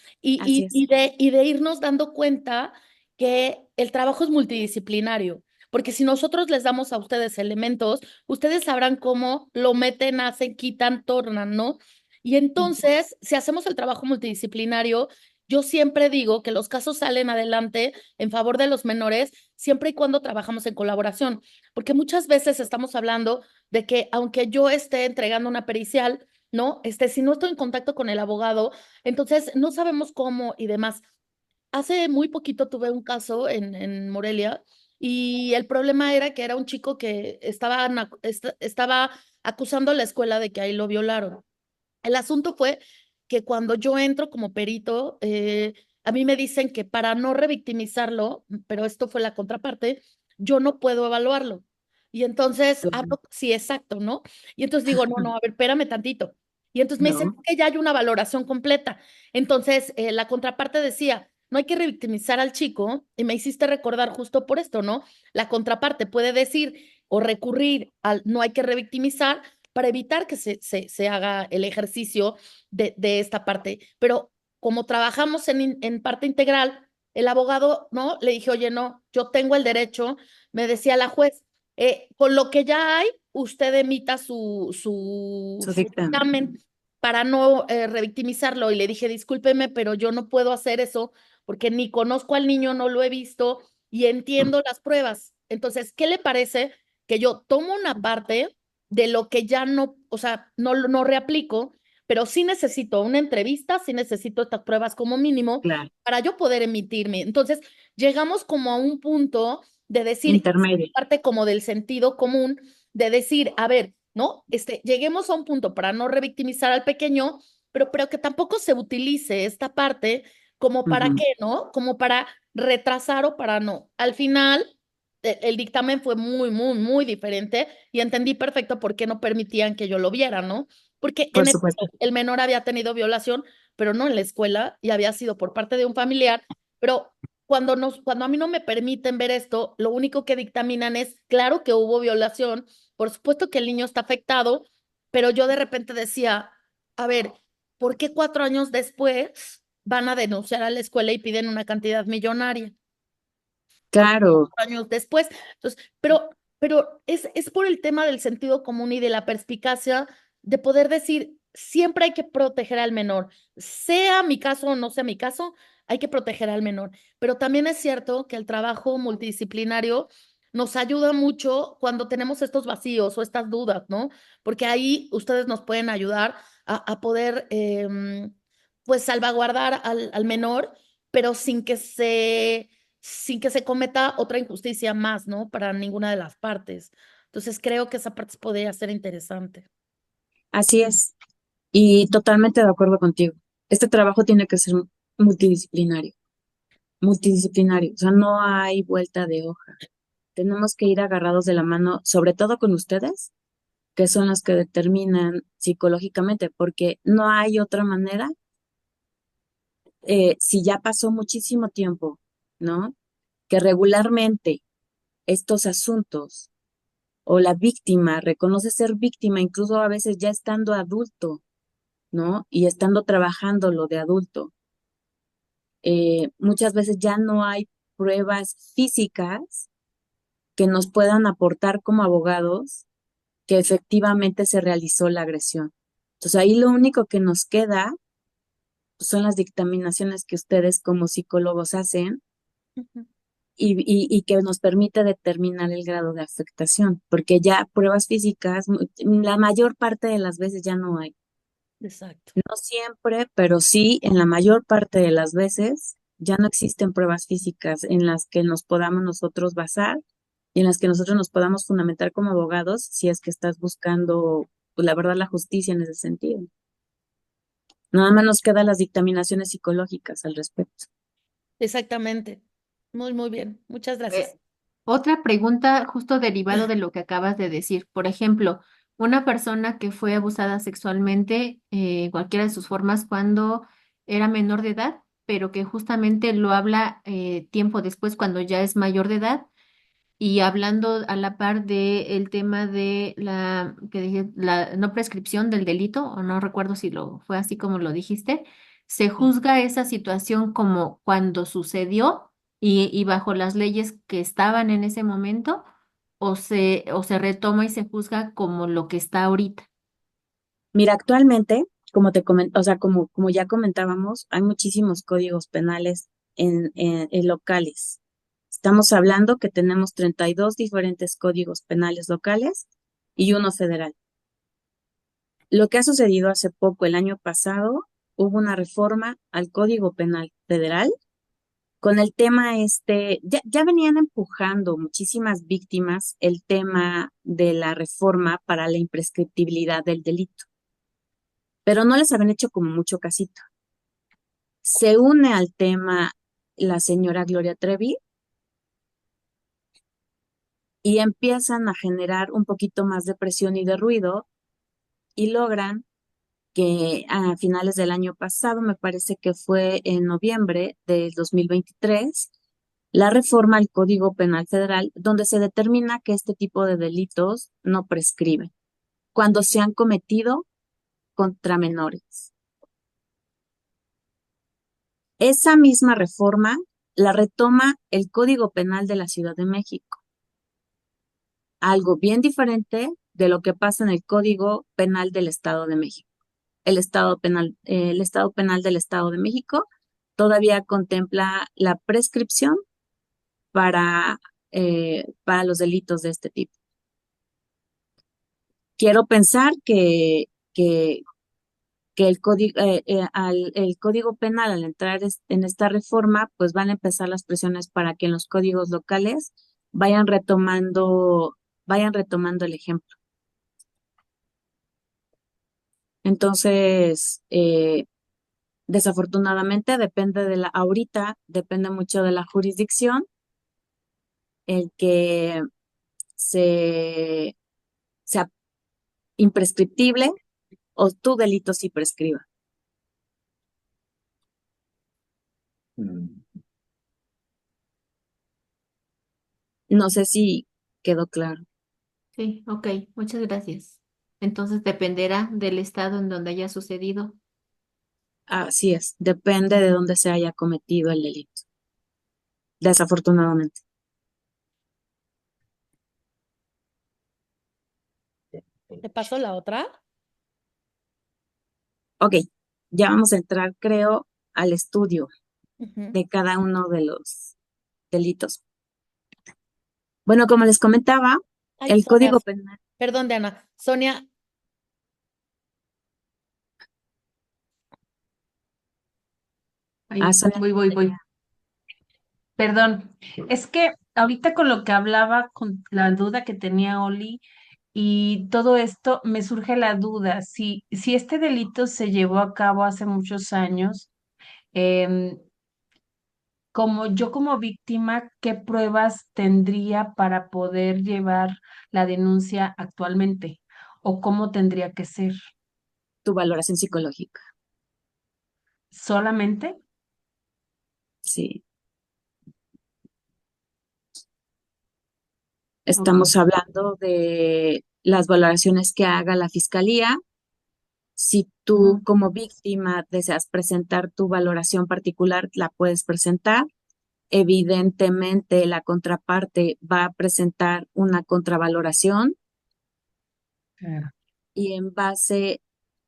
así es. y de irnos dando cuenta que el trabajo es multidisciplinario. Porque si nosotros les damos a ustedes elementos, ustedes sabrán cómo lo meten, hacen, quitan, tornan, ¿no? Y Ujú. entonces, si hacemos el trabajo multidisciplinario, yo siempre digo que los casos salen adelante en favor de los menores siempre y cuando trabajamos en colaboración, porque muchas veces estamos hablando de que aunque yo esté entregando una pericial, ¿no? Si no estoy en contacto con el abogado, entonces no sabemos cómo y demás. Hace muy poquito tuve un caso en Morelia y el problema era que era un chico que estaba acusando a la escuela de que ahí lo violaron. El asunto fue que cuando yo entro como perito, a mí me dicen que para no revictimizarlo, pero esto fue la contraparte, yo no puedo evaluarlo. Y entonces hablo, sí, exacto, ¿no? Y entonces digo, no, no, a ver, espérame tantito. Y entonces me dicen No, que ya hay una valoración completa. Entonces, la contraparte decía, no hay que revictimizar al chico, y me hiciste recordar justo por esto, ¿no? La contraparte puede decir o recurrir al no hay que revictimizar para evitar que se haga el ejercicio de esta parte. Pero como trabajamos en parte integral, el abogado, ¿no? Le dije, oye, no, yo tengo el derecho, me decía la juez, con lo que ya hay, usted emita su su dictamen. dictamen para no revictimizarlo. Y le dije, discúlpeme, pero yo no puedo hacer eso porque ni conozco al niño, no lo he visto y entiendo las pruebas. Entonces, ¿qué le parece que yo tomo una parte de lo que ya no, o sea, no reaplico, pero sí necesito una entrevista, sí necesito estas pruebas como mínimo Claro, para yo poder emitirme? Entonces, llegamos como a un punto de decir, intermedio. parte como del sentido común, de decir, a ver, ¿no? Lleguemos a un punto para no revictimizar al pequeño, pero que tampoco se utilice esta parte como para Ujú. qué, ¿no? Como para retrasar o para no. Al final, el dictamen fue muy, muy, muy diferente y entendí perfecto por qué no permitían que yo lo viera, ¿no? Porque Por supuesto. el menor había tenido violación, pero no en la escuela y había sido por parte de un familiar, pero cuando a mí no me permiten ver esto, lo único que dictaminan es, claro que hubo violación, por supuesto que el niño está afectado, pero yo de repente decía, a ver, ¿por qué 4 años después van a denunciar a la escuela y piden una cantidad millonaria? Porque Claro, 4 años después. Entonces, pero es por el tema del sentido común y de la perspicacia de poder decir, siempre hay que proteger al menor, sea mi caso o no sea mi caso, hay que proteger al menor. Pero también es cierto que el trabajo multidisciplinario nos ayuda mucho cuando tenemos estos vacíos o estas dudas, ¿no? Porque ahí ustedes nos pueden ayudar a poder, pues, salvaguardar al menor, pero sin que se cometa otra injusticia más, ¿no? Para ninguna de las partes. Entonces creo que esa parte podría ser interesante. así es. Y totalmente de acuerdo contigo. Este trabajo tiene que ser multidisciplinario, multidisciplinario. O sea, no hay vuelta de hoja. Tenemos que ir agarrados de la mano, sobre todo con ustedes, que son los que determinan psicológicamente, porque no hay otra manera, si ya pasó muchísimo tiempo, ¿no? Que regularmente estos asuntos o la víctima reconoce ser víctima, incluso a veces ya estando adulto, ¿no? Y estando trabajando lo de adulto. Muchas veces ya no hay pruebas físicas que nos puedan aportar como abogados que efectivamente se realizó la agresión. Entonces ahí lo único que nos queda pues, son las dictaminaciones que ustedes como psicólogos hacen Ujú. y que nos permite determinar el grado de afectación, porque ya pruebas físicas, la mayor parte de las veces ya no hay. Exacto. No siempre, pero sí en la mayor parte de las veces ya no existen pruebas físicas en las que nos podamos nosotros basar y en las que nosotros nos podamos fundamentar como abogados si es que estás buscando, pues, la verdad, la justicia en ese sentido. Nada más nos quedan las dictaminaciones psicológicas al respecto. Exactamente. Muy, muy bien. Muchas Eh, gracias. Otra pregunta justo derivado de lo que acabas de decir. Por ejemplo, una persona que fue abusada sexualmente, cualquiera de sus formas, cuando era menor de edad, pero que justamente lo habla tiempo después cuando ya es mayor de edad. Y hablando a la par de el tema de la, que dije, la no prescripción del delito, o no recuerdo si lo fue así como lo dijiste, se juzga esa situación como cuando sucedió y bajo las leyes que estaban en ese momento, o se retoma y se juzga como lo que está ahorita. Mira, actualmente como te comento, o sea, como ya comentábamos, hay muchísimos códigos penales en locales. Estamos hablando que tenemos 32 diferentes códigos penales locales y uno federal. Lo que ha sucedido hace poco, el año pasado, hubo una reforma al Código Penal Federal con el tema ya venían empujando muchísimas víctimas el tema de la reforma para la imprescriptibilidad del delito, pero no les habían hecho como mucho casito. Se une al tema la señora Gloria Trevi y empiezan a generar un poquito más de presión y de ruido y logran que a finales del año pasado, me parece que fue en noviembre del 2023, la reforma al Código Penal Federal, donde se determina que este tipo de delitos no prescriben cuando se han cometido contra menores. Esa misma reforma la retoma el Código Penal de la Ciudad de México, algo bien diferente de lo que pasa en el Código Penal del Estado de México. El Estado Penal del Estado de México todavía contempla la prescripción para los delitos de este tipo. Quiero pensar que, que el Código Penal, al entrar en esta reforma, pues van a empezar las presiones para que en los códigos locales vayan retomando el ejemplo. Entonces, desafortunadamente ahorita depende mucho de la jurisdicción el que se sea imprescriptible o tu delito sí prescriba. Mm. No sé si quedó claro. Sí, ok, muchas gracias. Entonces dependerá del estado en donde haya sucedido. Así es, depende de dónde se haya cometido el delito, desafortunadamente. ¿Te paso la otra? Ok, ya vamos a entrar, creo, al estudio Ujú. de cada uno de los delitos. Bueno, como les comentaba, Ay, el Sonia, Código Penal. perdón, Diana. Sonia, Ah, Ay, Sonia, voy. Perdón, es que ahorita con lo que hablaba, con la duda que tenía Oli y todo esto, me surge la duda, si este delito se llevó a cabo hace muchos años, em, como víctima, ¿qué pruebas tendría para poder llevar la denuncia actualmente? ¿O cómo tendría que ser? tu valoración psicológica, ¿Solamente? sí. Ok. Estamos hablando de las valoraciones que haga la fiscalía. Si tú Ujú. como víctima deseas presentar tu valoración particular, la puedes presentar. Evidentemente, la contraparte va a presentar una contravaloración Claro. y en base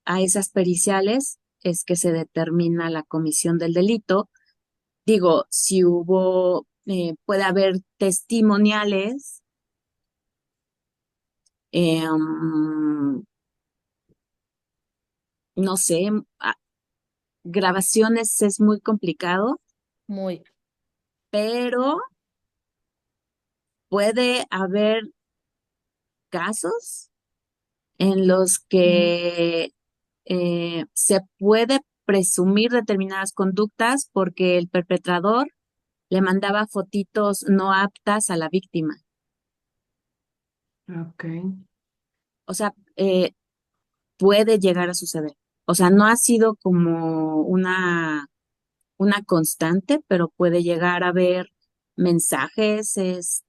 a esas periciales es que se determina la comisión del delito. Digo, si puede haber testimoniales, no sé, ah, grabaciones es muy complicado, muy. pero puede haber casos en los Ujú. que se puede presumir determinadas conductas porque el perpetrador le mandaba fotitos no aptas a la víctima. Ok. O sea, puede llegar a suceder. O sea, no ha sido como una constante, pero puede llegar a haber mensajes,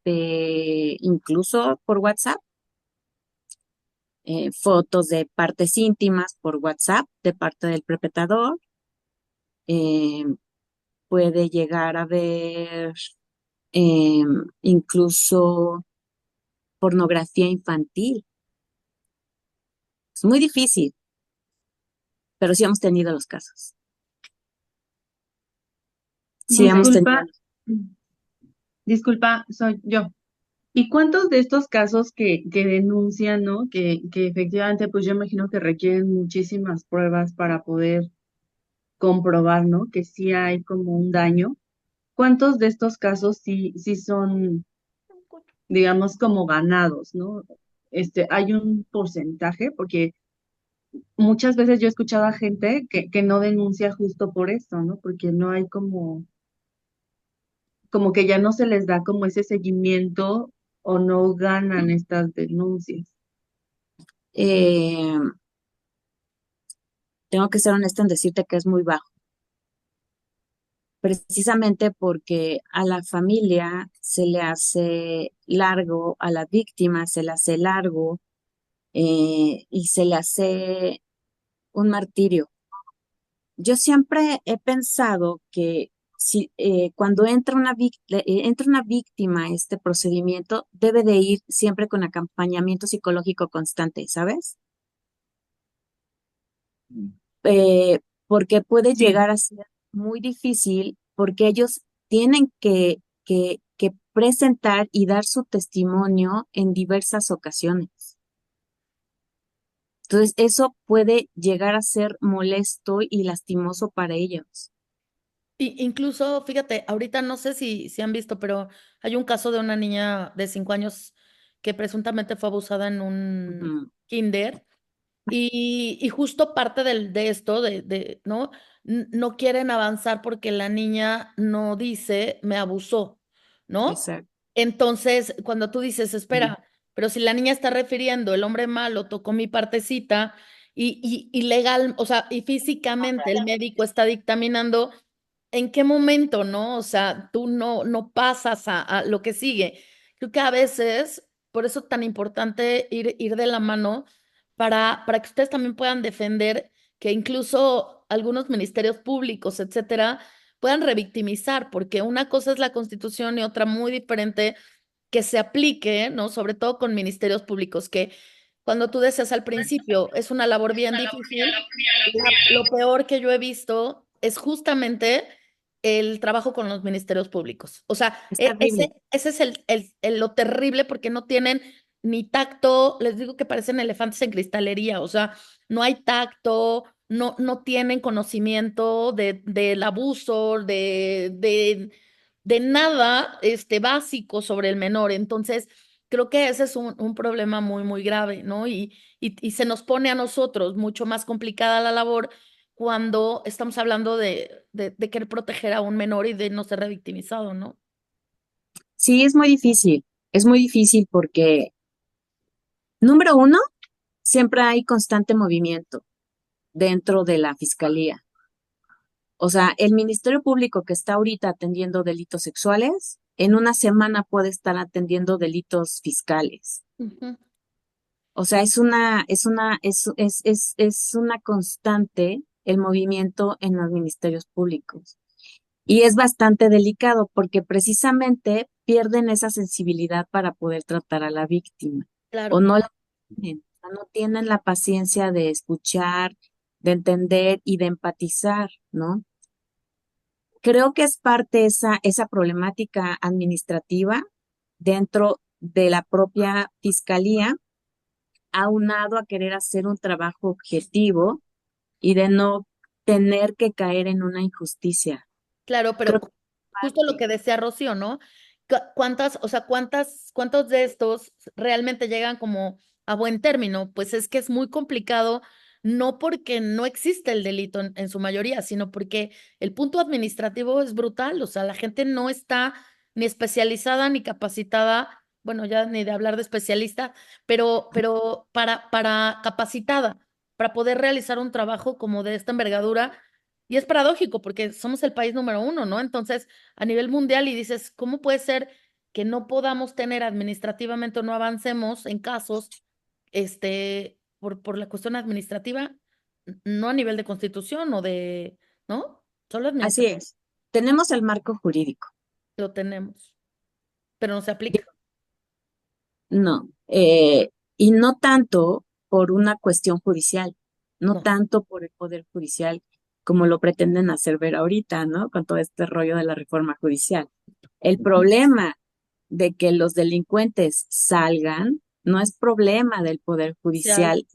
incluso por WhatsApp, fotos de partes íntimas por WhatsApp de parte del perpetrador. eh, Puede llegar a haber eh, incluso pornografía infantil. Es muy difícil. pero sí hemos tenido los casos. Sí hemos tenido. Disculpa, soy yo. ¿Y cuántos de estos casos que denuncian, ¿no? Que efectivamente, pues yo imagino que requieren muchísimas pruebas para poder comprobar, ¿no? Que sí hay como un daño. ¿Cuántos de estos casos sí son, digamos, como ganados, ¿no? Hay un porcentaje, porque muchas veces yo he escuchado a gente que no denuncia justo por esto, ¿no? Porque no hay como que ya no se les da como ese seguimiento o no ganan estas denuncias. Eh, Tengo que ser honesta en decirte que es muy bajo, precisamente porque a la familia se le hace largo, a la víctima se le hace largo, y se le hace un martirio. Yo siempre he pensado que si, cuando entra una víctima a este procedimiento, debe de ir siempre con acompañamiento psicológico constante, ¿sabes? mm, Porque puede Sí. llegar a ser muy difícil porque ellos tienen que presentar y dar su testimonio en diversas ocasiones. Entonces, eso puede llegar a ser molesto y lastimoso para ellos. Y incluso, fíjate, ahorita no sé si han visto, pero hay un caso de una niña de 5 años que presuntamente fue abusada en un Ujú, kinder. Y justo parte de esto, ¿no? No quieren avanzar porque la niña no dice, me abusó, ¿no? exacto. Entonces, cuando tú dices, espera, pero si la niña está refiriendo, el hombre malo tocó mi partecita y legal, o sea, y físicamente el médico está dictaminando, ¿en qué momento, no? O sea, tú no pasas a lo que sigue. Creo que a veces, por eso es tan importante ir de la mano para que ustedes también puedan defender que incluso algunos ministerios públicos, etcétera, puedan revictimizar, porque una cosa es la Constitución y otra muy diferente que se aplique, ¿no? Sobre todo con ministerios públicos, que cuando tú decías al principio, es una labor bien difícil. Lo peor que yo he visto es justamente el trabajo con los ministerios públicos. O sea, Es terrible. ese es lo terrible porque no tienen ni tacto, les digo que parecen elefantes en cristalería, o sea, no hay tacto, no tienen conocimiento del abuso, de nada básico sobre el menor. Entonces, creo que ese es un problema muy, muy grave, ¿no? Y se nos pone a nosotros mucho más complicada la labor cuando estamos hablando de querer proteger a un menor y de no ser revictimizado, ¿no? Sí, es muy difícil. Es muy difícil porque, número uno, siempre hay constante movimiento dentro de la fiscalía. O sea, el Ministerio Público que está ahorita atendiendo delitos sexuales, en una semana puede estar atendiendo delitos fiscales. Ujú. O sea, es una constante el movimiento en los ministerios públicos. Y es bastante delicado porque precisamente pierden esa sensibilidad para poder tratar a la víctima. O Claro. no la tienen, o sea, no tienen la paciencia de escuchar, de entender y de empatizar, ¿no? Creo que es parte esa problemática administrativa dentro de la propia fiscalía, aunado a querer hacer un trabajo objetivo y de no tener que caer en una injusticia. Claro, pero Creo que justo lo parte. que decía Rocío, ¿no? ¿Cuántas, o sea, cuántos de estos realmente llegan como a buen término? Pues es que es muy complicado, no porque no existe el delito en su mayoría, sino porque el punto administrativo es brutal, o sea, la gente no está ni especializada ni capacitada, bueno, ya ni de hablar de especialista, pero para capacitada, para poder realizar un trabajo como de esta envergadura y es paradójico porque somos el país número uno, ¿no? Entonces, a nivel mundial, y dices, ¿cómo puede ser que no podamos tener administrativamente o no avancemos en casos, por la cuestión administrativa, no a nivel de constitución o de, ¿no? Solo Así administrativo es. Tenemos el marco jurídico. lo tenemos, pero no se aplica. No, y no tanto por una cuestión judicial. no No, tanto por el Poder Judicial como lo pretenden hacer ver ahorita, ¿no? Con todo este rollo de la reforma judicial. El problema de que los delincuentes salgan no es problema del Poder social, Judicial,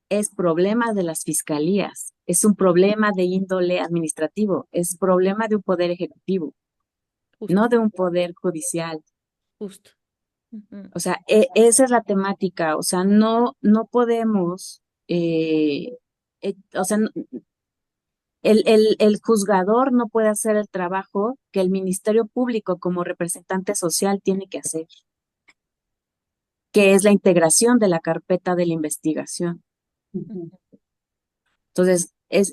es problema de las fiscalías, es un problema de índole administrativo, es problema de un poder ejecutivo, justo, no de un poder judicial. justo. Ujú. O sea, esa es la temática. O sea, no podemos, o sea, el juzgador no puede hacer el trabajo que el Ministerio Público como representante social tiene que hacer, que es la integración de la carpeta de la investigación. Ujú. Entonces, el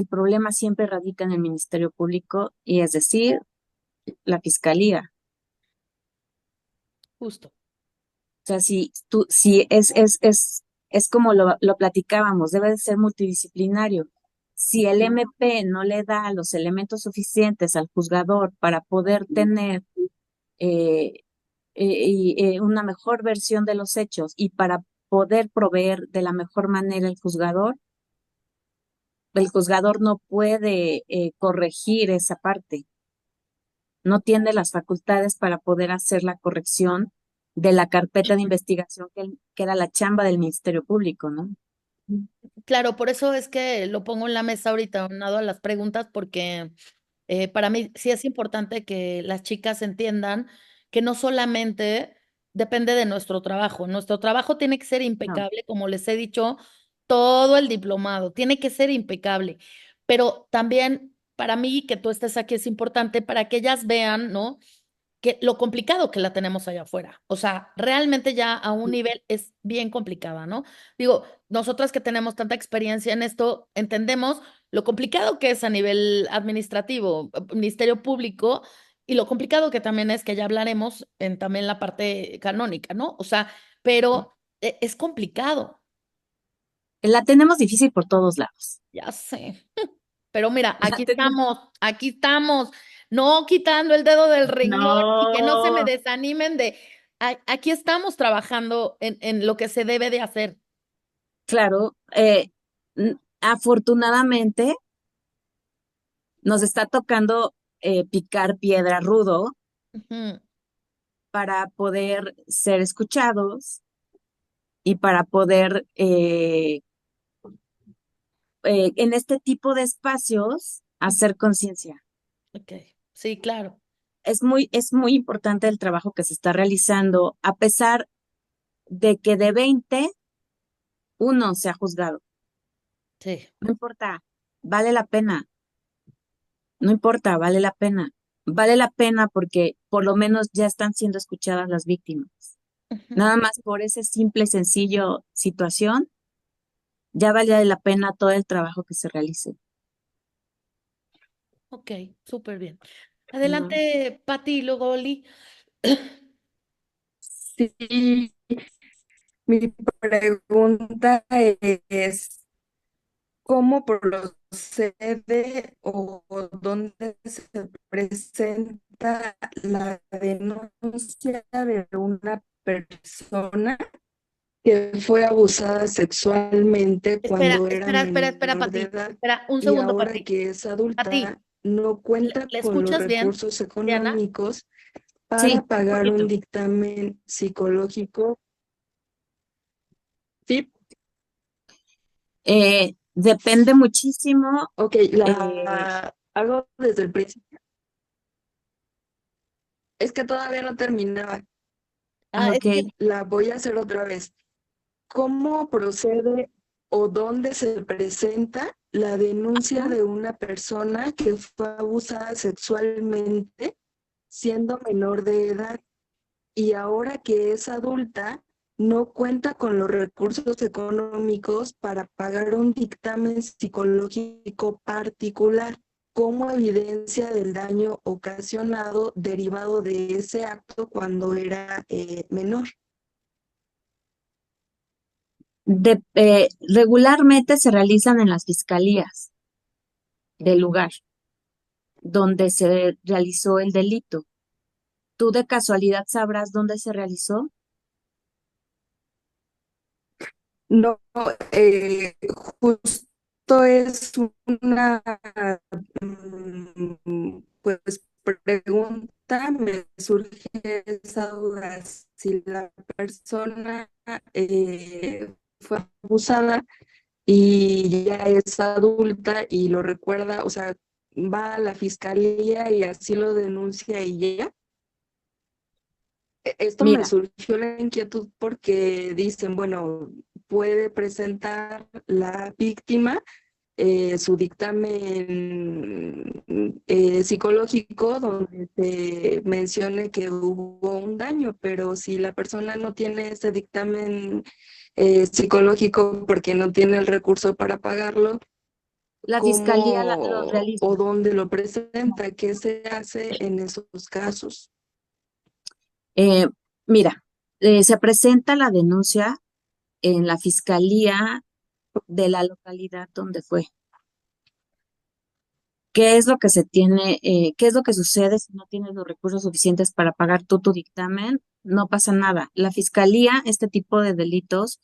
problema siempre radica en el Ministerio Público y es decir, la Fiscalía. Justo. O sea, si es como lo platicábamos, debe de ser multidisciplinario. Si el MP no le da los elementos suficientes al juzgador para poder tener eh, una mejor versión de los hechos y para poder proveer de la mejor manera el juzgador no puede corregir esa parte, no tiene las facultades para poder hacer la corrección de la carpeta de investigación que era la chamba del Ministerio Público, ¿no? Claro, por eso es que lo pongo en la mesa ahorita, aunado a las preguntas, porque para mí sí es importante que las chicas entiendan que no solamente depende de nuestro trabajo tiene que ser No. impecable, como les he dicho, todo el diplomado tiene que ser impecable, pero también para mí que tú estés aquí es importante para que ellas vean, ¿no? Que lo complicado que la tenemos allá afuera. O sea, realmente ya a un nivel es bien complicada, ¿no? Digo, nosotras que tenemos tanta experiencia en esto, entendemos lo complicado que es a nivel administrativo, Ministerio Público, y lo complicado que también es, que ya hablaremos en también la parte canónica, ¿no? O sea, pero es complicado, La tenemos difícil por todos lados. ya sé. Pero mira, La tenemos- aquí estamos, no quitando el dedo del renglón y que no se me No, desanimen de, aquí estamos trabajando en lo que se debe de hacer. claro, afortunadamente nos está tocando picar piedra rudo Ujú. para poder ser escuchados y para poder en este tipo de espacios hacer conciencia. Ok, sí, claro, Es muy importante el trabajo que se está realizando, a pesar de que de 20 uno se ha juzgado. sí. No importa, vale la pena, no importa, vale la pena. Vale la pena porque por lo menos ya están siendo escuchadas las víctimas. Ujú. Nada más por ese simple, sencillo situación, ya vale la pena todo el trabajo que se realice. Ok, súper bien. ¿No? Adelante, Pati, y luego Oli. Sí, mi pregunta es, ¿cómo procede o dónde se presenta la denuncia de una persona que fue abusada sexualmente Espera, cuando era espera, espera, espera, menor de Pati. edad Espera, un y segundo, ahora Pati. que es Pati, adulta no cuenta ¿le con los escuchas bien, recursos Diana? económicos Sí, para un pagar un poquito. dictamen psicológico? Sí. Depende muchísimo. Ok, eh, la hago desde el principio. Es que todavía no terminaba. Ah, es ok, que, La voy a hacer otra vez. ¿Cómo procede o dónde se presenta la denuncia ajá. de una persona que fue abusada sexualmente siendo menor de edad y ahora que es adulta no cuenta con los recursos económicos para pagar un dictamen psicológico particular como evidencia del daño ocasionado derivado de ese acto cuando era menor? Regularmente se realizan en las fiscalías del lugar donde se realizó el delito. ¿Tú de casualidad sabrás dónde se realizó? No, justo es una pues pregunta, me surge esa duda, si la persona fue abusada y ya es adulta y lo recuerda, o sea, va a la fiscalía y así lo denuncia y ya. Esto me Mira, surgió la inquietud porque dicen, bueno, puede presentar la víctima su dictamen psicológico donde se mencione que hubo un daño, pero si la persona no tiene ese dictamen psicológico porque no tiene el recurso para pagarlo, la fiscalía lo ¿cómo realiza. o dónde lo presenta? ¿Qué se hace en esos casos? Eh, Mira, se presenta la denuncia en la fiscalía de la localidad donde fue. ¿Qué es lo que se tiene, qué es lo que sucede si no tienes los recursos suficientes para pagar tú tu dictamen? No pasa nada. La fiscalía, este tipo de delitos,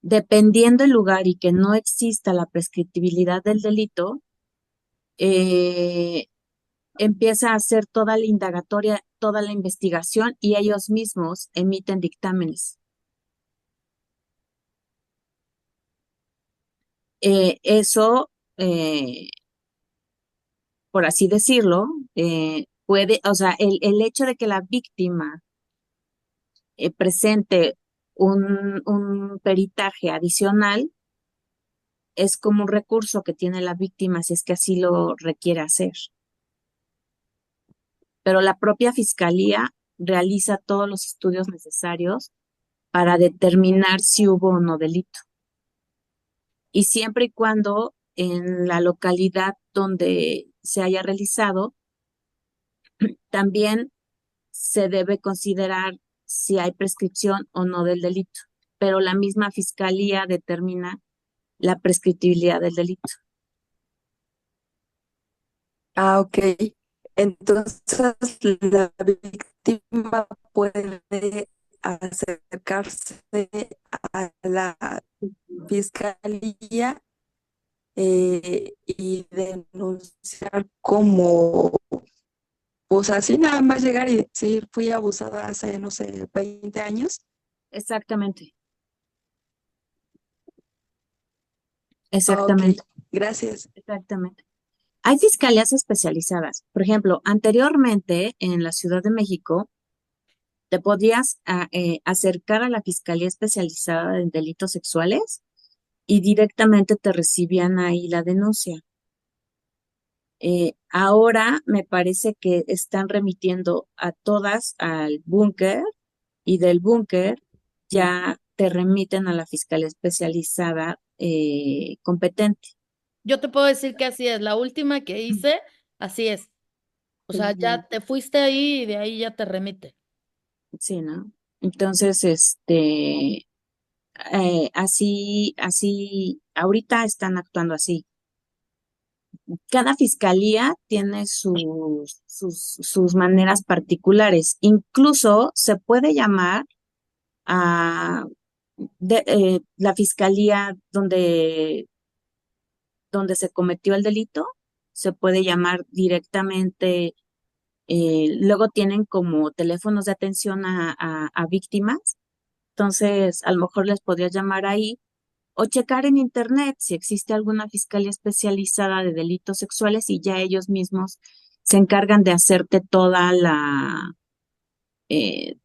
dependiendo el lugar y que no exista la prescriptibilidad del delito, eh, empieza a hacer toda la indagatoria, toda la investigación y ellos mismos emiten dictámenes. Eso, por así decirlo, puede, o sea, el hecho de que la víctima presente un peritaje adicional es como un recurso que tiene la víctima si es que así lo requiere hacer. Pero la propia fiscalía realiza todos los estudios necesarios para determinar si hubo o no delito. Y siempre y cuando en la localidad donde se haya realizado, también se debe considerar si hay prescripción o no del delito, pero la misma fiscalía determina la prescriptibilidad del delito. Ah, ok. Entonces la víctima puede acercarse a la fiscalía y denunciar como, pues así nada más llegar y decir, fui abusada hace, no sé, 20 años. Exactamente, Ah, ok, exactamente, gracias. exactamente. Hay fiscalías especializadas. Por ejemplo, anteriormente en la Ciudad de México, te podías acercar a la Fiscalía Especializada en Delitos Sexuales y directamente te recibían ahí la denuncia. Ahora me parece que están remitiendo a todas al búnker y del búnker ya te remiten a la Fiscalía Especializada competente. Yo te puedo decir que así es. La última que hice, así es. O sea, Ujú. ya te fuiste ahí y de ahí ya te remite. Sí, ¿no? Entonces, así, ahorita están actuando así. Cada fiscalía tiene sus maneras particulares. Incluso se puede llamar a la fiscalía donde se cometió el delito, se puede llamar directamente. Luego tienen como teléfonos de atención a víctimas. Entonces, a lo mejor les podrías llamar ahí o checar en internet si existe alguna fiscalía especializada de delitos sexuales y ya ellos mismos se encargan de hacerte eh,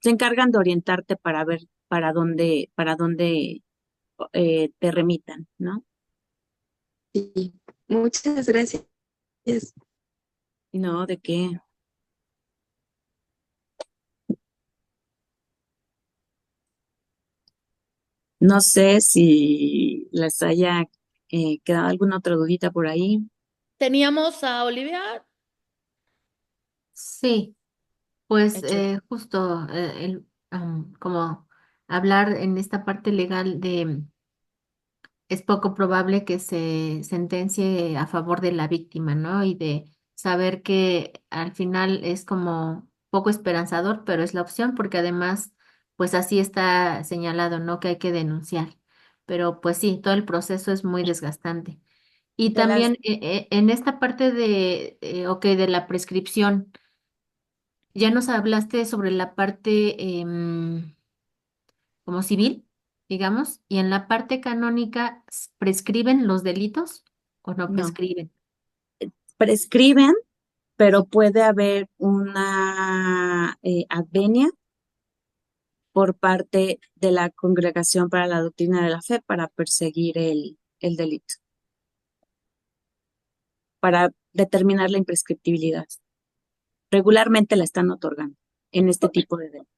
se encargan de orientarte para ver para dónde te remitan, ¿no? Sí, muchas gracias. No, de qué. No sé si les haya quedado alguna otra dudita por ahí. Teníamos a Olivia. Sí, pues Hecho. justo como hablar en esta parte legal de es poco probable que se sentencie a favor de la víctima, ¿no? Y de saber que al final es como poco esperanzador, pero es la opción porque además, pues así está señalado, ¿no? Que hay que denunciar. Pero pues sí, todo el proceso es muy desgastante. Y De las, también en esta parte de, ok, de la prescripción, ya nos hablaste sobre la parte como civil, digamos, y en la parte canónica, ¿prescriben los delitos o no no, prescriben? prescriben, pero puede haber una advenia por parte de la Congregación para la Doctrina de la Fe para perseguir el delito, para determinar la imprescriptibilidad. Regularmente la están otorgando en este tipo de delitos.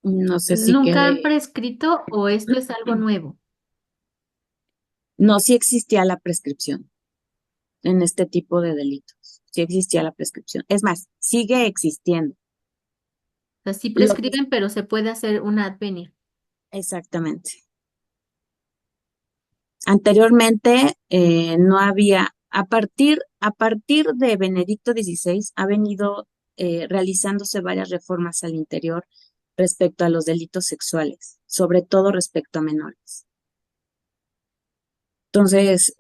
No sé si ¿Nunca han quede. prescrito o esto es algo nuevo? No, sí existía la prescripción en este tipo de delitos. Sí existía la prescripción. Es más, sigue existiendo. O sea, sí Lo que prescriben, pero se puede hacer una advenia. exactamente. Anteriormente no había, a partir de Benedicto XVI ha venido realizándose varias reformas al interior respecto a los delitos sexuales, sobre todo respecto a menores. Entonces,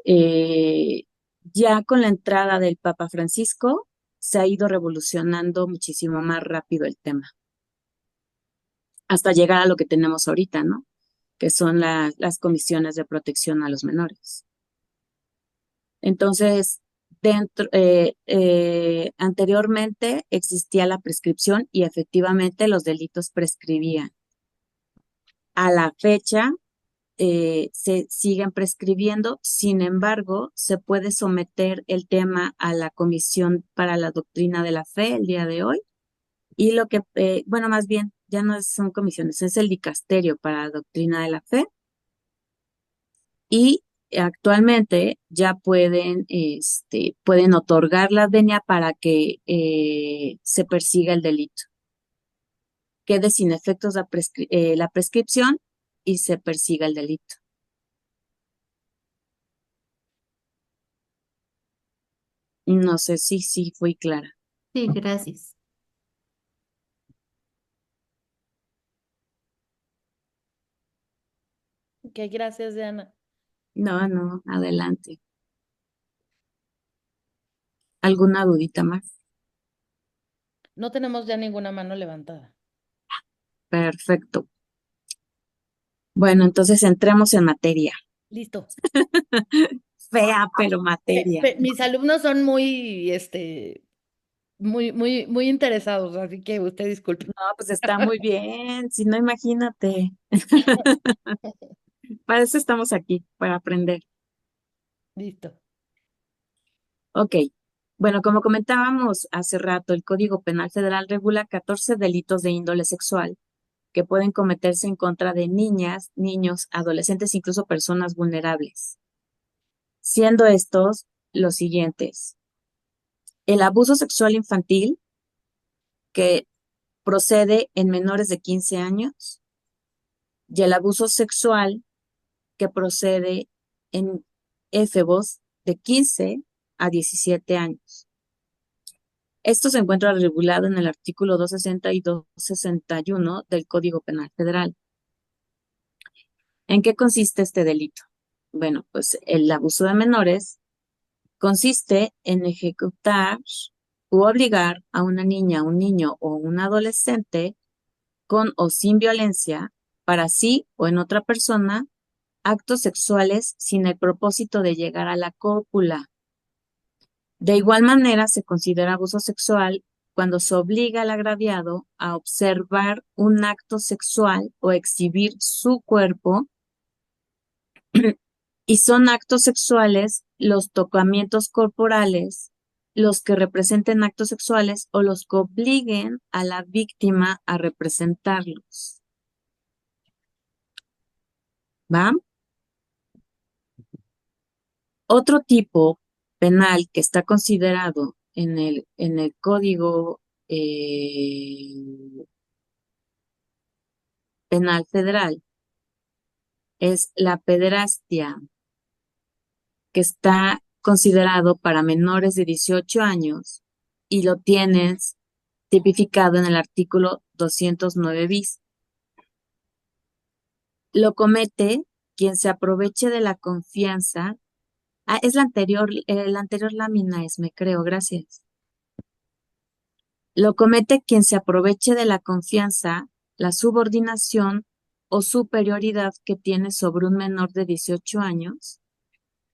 ya con la entrada del Papa Francisco, se ha ido revolucionando muchísimo más rápido el tema, hasta llegar a lo que tenemos ahorita, ¿no? Que son las comisiones de protección a los menores. Entonces, anteriormente existía la prescripción y efectivamente los delitos prescribían. A la fecha, se siguen prescribiendo, sin embargo, se puede someter el tema a la Comisión para la Doctrina de la Fe el día de hoy y bueno, más bien, ya no son comisiones, es el Dicasterio para la Doctrina de la Fe y actualmente ya pueden otorgar la venia para que se persiga el delito, quede sin efectos la prescripción y se persiga el delito. No sé si sí fui clara. Sí, gracias. Ok, gracias, Diana. No, no, adelante. ¿Alguna dudita más? No tenemos ya ninguna mano levantada. Perfecto. Bueno, entonces entremos en materia. Listo. Fea, pero materia. Mis alumnos son muy, muy interesados, así que usted disculpe. No, pues está muy bien. Si no, imagínate. Para eso estamos aquí, para aprender. Listo. Ok. Bueno, como comentábamos hace rato, el Código Penal Federal regula 14 delitos de índole sexual que pueden cometerse en contra de niñas, niños, adolescentes, incluso personas vulnerables, siendo estos los siguientes: el abuso sexual infantil, que procede en menores de 15 años, y el abuso sexual, que procede en éfebos de 15 a 17 años. Esto se encuentra regulado en el artículo 260 y 261 del Código Penal Federal. ¿En qué consiste este delito? Bueno, pues el abuso de menores consiste en ejecutar u obligar a una niña, un niño o un adolescente con o sin violencia para sí o en otra persona actos sexuales sin el propósito de llegar a la cópula. De igual manera, se considera abuso sexual cuando se obliga al agraviado a observar un acto sexual o exhibir su cuerpo y son actos sexuales los tocamientos corporales, los que representen actos sexuales o los que obliguen a la víctima a representarlos. ¿Va? Otro tipo penal que está considerado en el Código Penal Federal es la pederastia, que está considerado para menores de 18 años y lo tienes tipificado en el artículo 209 bis. Lo comete quien se aproveche de la confianza. Ah, es la anterior lámina es, me creo, gracias. Lo comete quien se aproveche de la confianza, la subordinación o superioridad que tiene sobre un menor de 18 años,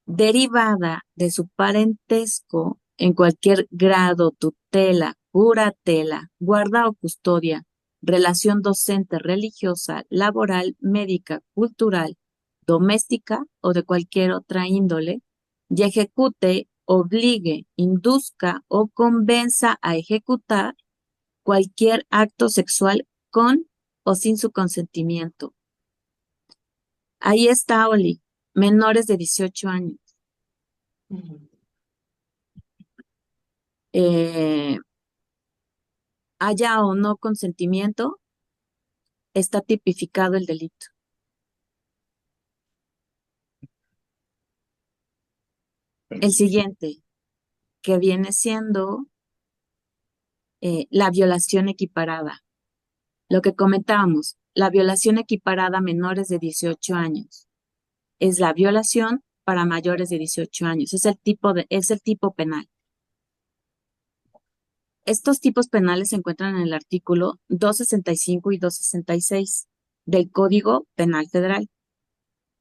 derivada de su parentesco en cualquier grado, tutela, curatela, guarda o custodia, relación docente, religiosa, laboral, médica, cultural, doméstica o de cualquier otra índole, y ejecute, obligue, induzca o convenza a ejecutar cualquier acto sexual con o sin su consentimiento. Ahí está, Oli, menores de 18 años. Haya o no consentimiento, está tipificado el delito. El siguiente, que viene siendo la violación equiparada. Lo que comentábamos, la violación equiparada a menores de 18 años. Es la violación para mayores de 18 años. Es el tipo penal. Estos tipos penales se encuentran en el artículo 265 y 266 del Código Penal Federal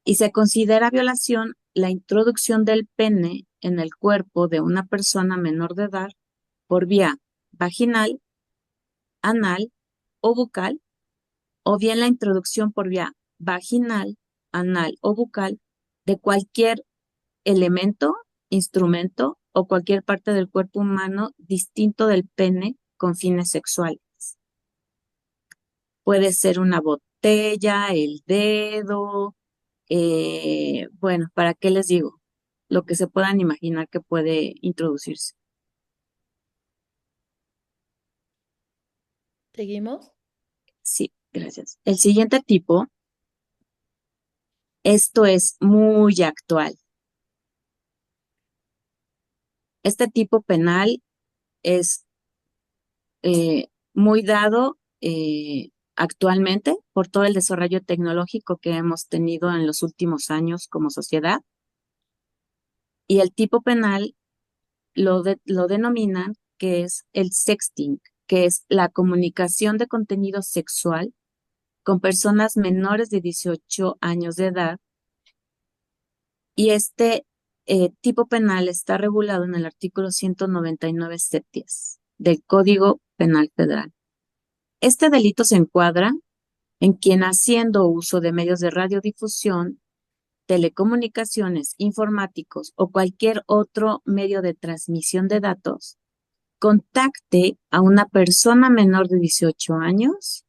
y se considera violación la introducción del pene en el cuerpo de una persona menor de edad por vía vaginal, anal o bucal, o bien la introducción por vía vaginal, anal o bucal de cualquier elemento, instrumento o cualquier parte del cuerpo humano distinto del pene con fines sexuales. Puede ser una botella, el dedo, bueno, ¿para qué les digo? Lo que se puedan imaginar que puede introducirse. ¿Seguimos? Sí, gracias. El siguiente tipo, esto es muy actual. Este tipo penal es muy dado actualmente por todo el desarrollo tecnológico que hemos tenido en los últimos años como sociedad. Y el tipo penal lo denominan que es el sexting, que es la comunicación de contenido sexual con personas menores de 18 años de edad. Y este tipo penal está regulado en el artículo 199 septies del Código Penal Federal. Este delito se encuadra en quien haciendo uso de medios de radiodifusión, telecomunicaciones, informáticos o cualquier otro medio de transmisión de datos, contacte a una persona menor de 18 años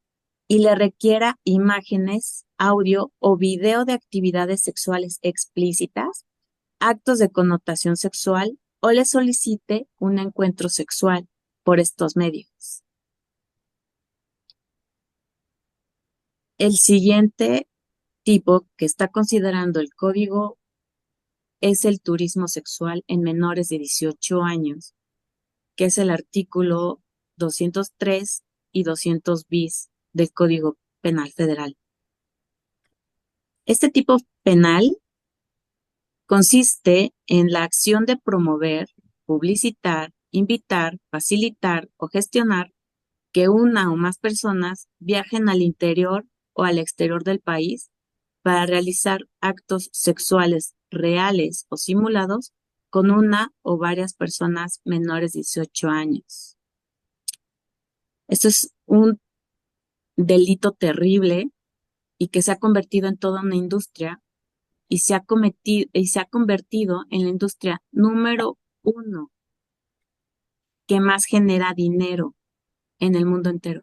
y le requiera imágenes, audio o video de actividades sexuales explícitas, actos de connotación sexual o le solicite un encuentro sexual por estos medios. El siguiente tipo que está considerando el código es el turismo sexual en menores de 18 años, que es el artículo 203 y 200 bis del Código Penal Federal. Este tipo penal consiste en la acción de promover, publicitar, invitar, facilitar o gestionar que una o más personas viajen al interior o al exterior del país para realizar actos sexuales reales o simulados con una o varias personas menores de 18 años. Esto es un delito terrible y que se ha convertido en toda una industria y se ha convertido en la industria número 1 que más genera dinero en el mundo entero.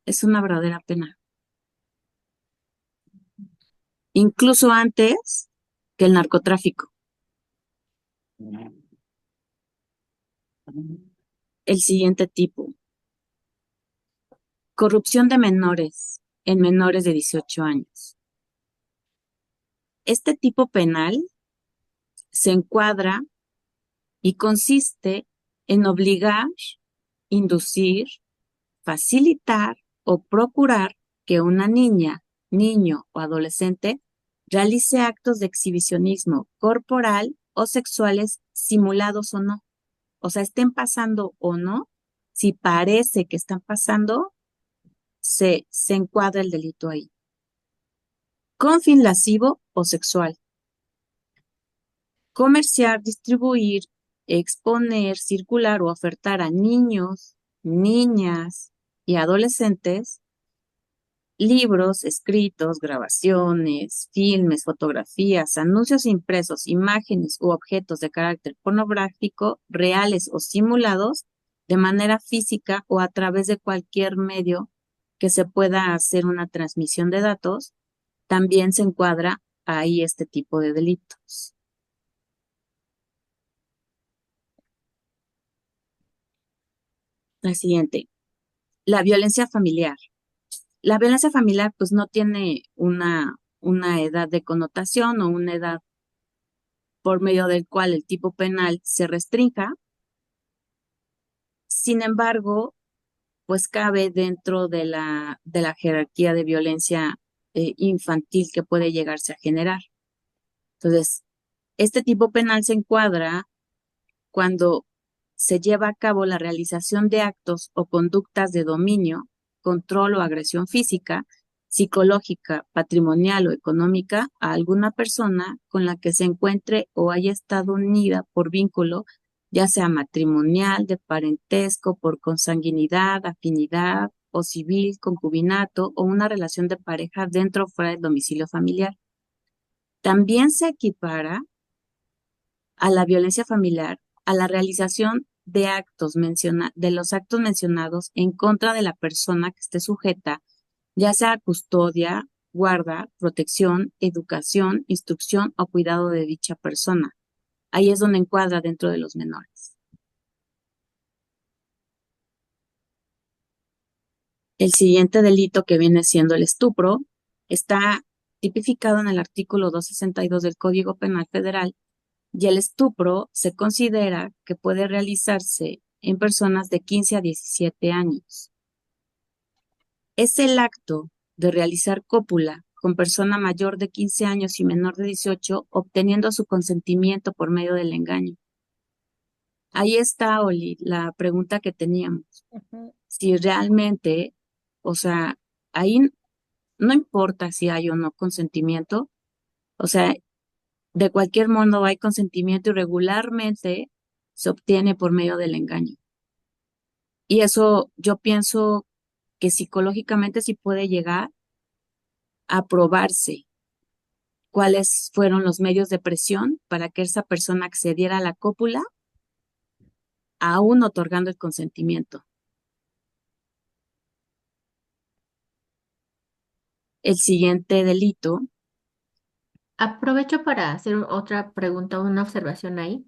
Es una verdadera pena. Incluso antes que el narcotráfico. El siguiente tipo. Corrupción de menores en menores de 18 años. Este tipo penal se encuadra y consiste en obligar, inducir, facilitar o procurar que una niña, niño o adolescente realice actos de exhibicionismo corporal o sexuales simulados o no. O sea, estén pasando o no, si parece que están pasando, se encuadra el delito ahí. Con fin lascivo o sexual. Comerciar, distribuir, exponer, circular o ofertar a niños, niñas y adolescentes libros, escritos, grabaciones, filmes, fotografías, anuncios impresos, imágenes u objetos de carácter pornográfico, reales o simulados, de manera física o a través de cualquier medio que se pueda hacer una transmisión de datos, también se encuadra ahí este tipo de delitos. La siguiente, la violencia familiar. La violencia familiar pues no tiene una edad de connotación o una edad por medio del cual el tipo penal se restrinja. Sin embargo, pues cabe dentro de la jerarquía de violencia infantil que puede llegarse a generar. Entonces, este tipo penal se encuadra cuando se lleva a cabo la realización de actos o conductas de dominio, control o agresión física, psicológica, patrimonial o económica a alguna persona con la que se encuentre o haya estado unida por vínculo, ya sea matrimonial, de parentesco, por consanguinidad, afinidad o civil, concubinato o una relación de pareja dentro o fuera del domicilio familiar. También se equipara a la violencia familiar, a la realización de de los actos mencionados en contra de la persona que esté sujeta, ya sea custodia, guarda, protección, educación, instrucción o cuidado de dicha persona. Ahí es donde encuadra dentro de los menores. El siguiente delito, que viene siendo el estupro, está tipificado en el artículo 262 del Código Penal Federal, y el estupro se considera que puede realizarse en personas de 15 a 17 años. Es el acto de realizar cópula con persona mayor de 15 años y menor de 18, obteniendo su consentimiento por medio del engaño. Ahí está, Oli, la pregunta que teníamos. Ujú. Si realmente, o sea, ahí no importa si hay o no consentimiento, o sea, de cualquier modo hay consentimiento y regularmente se obtiene por medio del engaño. Y eso yo pienso que psicológicamente sí puede llegar a probarse cuáles fueron los medios de presión para que esa persona accediera a la cópula, aún otorgando el consentimiento. El siguiente delito, Aprovecho para hacer otra pregunta, una observación ahí.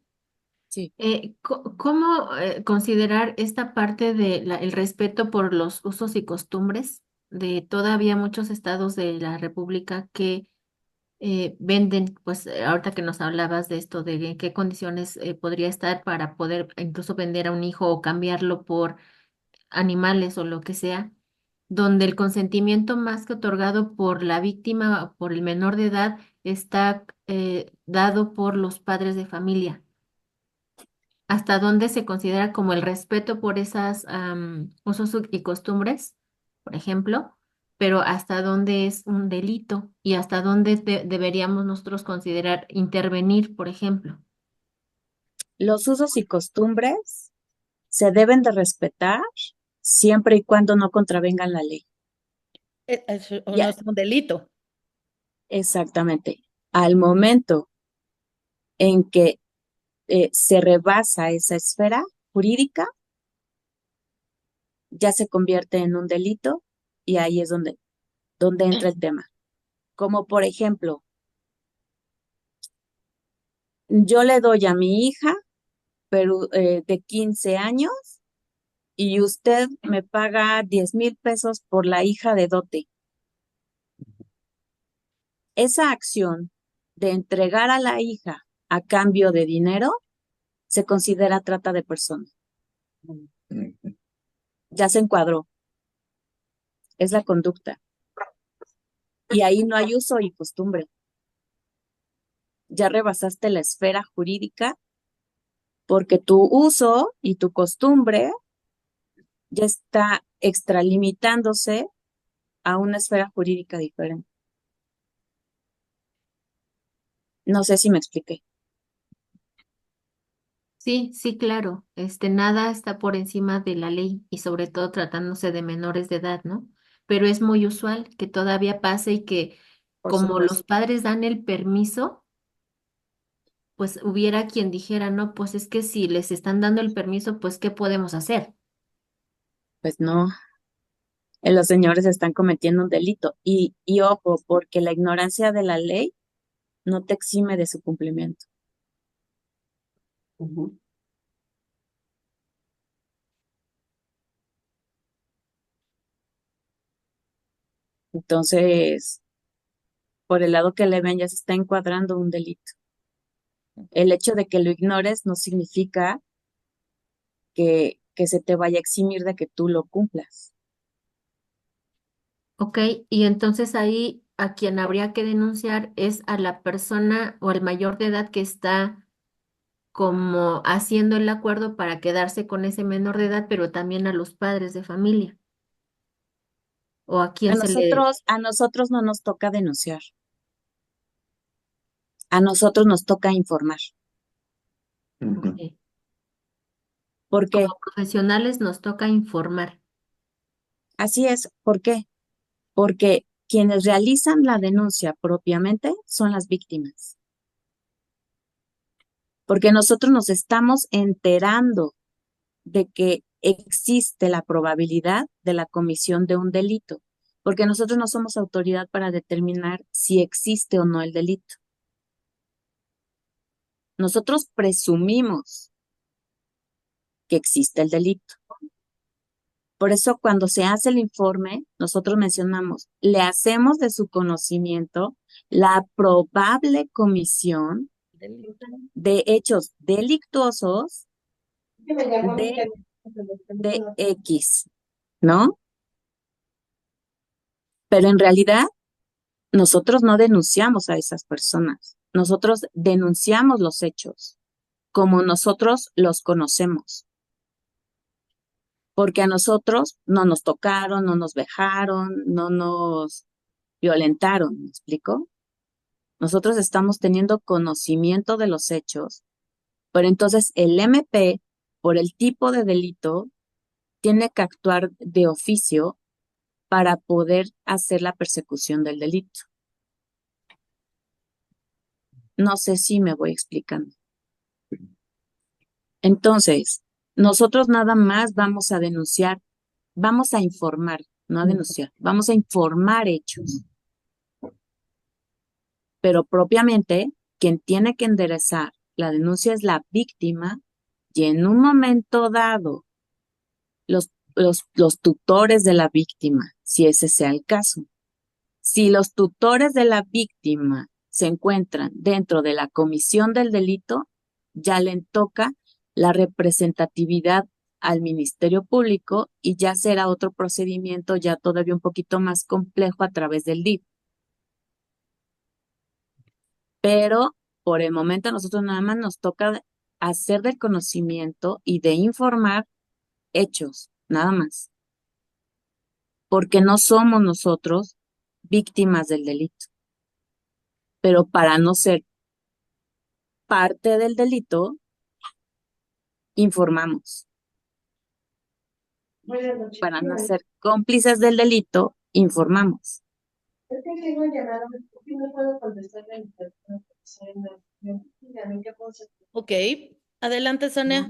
sí, ¿Cómo considerar esta parte de el respeto por los usos y costumbres de todavía muchos estados de la República que venden, pues ahorita que nos hablabas de esto, de en qué condiciones podría estar para poder incluso vender a un hijo o cambiarlo por animales o lo que sea, donde el consentimiento más que otorgado por la víctima o por el menor de edad está dado por los padres de familia? ¿Hasta dónde se considera como el respeto por esas usos y costumbres, por ejemplo? Pero hasta dónde es un delito y hasta dónde deberíamos nosotros considerar intervenir, por ejemplo. los usos y costumbres se deben de respetar siempre y cuando no contravengan la ley. O no Ya, es un delito. exactamente. Al momento en que se rebasa esa esfera jurídica, ya se convierte en un delito y ahí es donde entra el tema. Como por ejemplo, yo le doy a mi hija pero, de 15 años y usted me paga 10,000 pesos por la hija de dote. Esa acción de entregar a la hija a cambio de dinero, se considera trata de personas. Ya se encuadró, es la conducta. Y ahí no hay uso y costumbre. Ya rebasaste la esfera jurídica porque tu uso y tu costumbre ya está extralimitándose a una esfera jurídica diferente. No sé si me expliqué. Sí, sí, claro. Nada está por encima de la ley y sobre todo tratándose de menores de edad, ¿no? Pero es muy usual que todavía pase y que Por como los supuesto. padres dan el permiso, pues hubiera quien dijera, no, pues es que si les están dando el permiso, pues ¿qué podemos hacer? Pues no, los señores están cometiendo un delito. Y ojo, porque la ignorancia de la ley no te exime de su cumplimiento. Ujú. Entonces, por el lado que le ven, ya se está encuadrando un delito. El hecho de que lo ignores no significa que se te vaya a eximir de que tú lo cumplas. Ok, y entonces ahí a quien habría que denunciar es a la persona o el mayor de edad que está como haciendo el acuerdo para quedarse con ese menor de edad, pero también a los padres de familia. O a quién se le... A nosotros no nos toca denunciar, a nosotros nos toca informar. Ok. ¿Por qué? Como profesionales nos toca informar. Así es. ¿Por qué? Porque quienes realizan la denuncia propiamente son las víctimas. Porque nosotros nos estamos enterando de que existe la probabilidad de la comisión de un delito, porque nosotros no somos autoridad para determinar si existe o no el delito. Nosotros presumimos que existe el delito. Por eso cuando se hace el informe, nosotros mencionamos, le hacemos de su conocimiento la probable comisión de hechos delictuosos de X, ¿no? Pero en realidad nosotros no denunciamos a esas personas, nosotros denunciamos los hechos como nosotros los conocemos, porque a nosotros no nos tocaron, no nos vejaron, no nos violentaron, ¿me explico? Nosotros estamos teniendo conocimiento de los hechos, pero entonces el MP, por el tipo de delito, tiene que actuar de oficio para poder hacer la persecución del delito. No sé si me voy explicando. Entonces, nosotros nada más vamos a denunciar, vamos a informar, no a denunciar, vamos a informar hechos, pero propiamente quien tiene que enderezar la denuncia es la víctima y en un momento dado, los tutores de la víctima, si ese sea el caso. Si los tutores de la víctima se encuentran dentro de la comisión del delito, ya le toca la representatividad al Ministerio Público y ya será otro procedimiento ya todavía un poquito más complejo a través del DIF. Pero por el momento a nosotros nada más nos toca hacer del conocimiento y de informar hechos, nada más, porque no somos nosotros víctimas del delito. Pero para no ser parte del delito, informamos. Para no ser cómplices del delito, informamos. Ok, adelante, Sonia.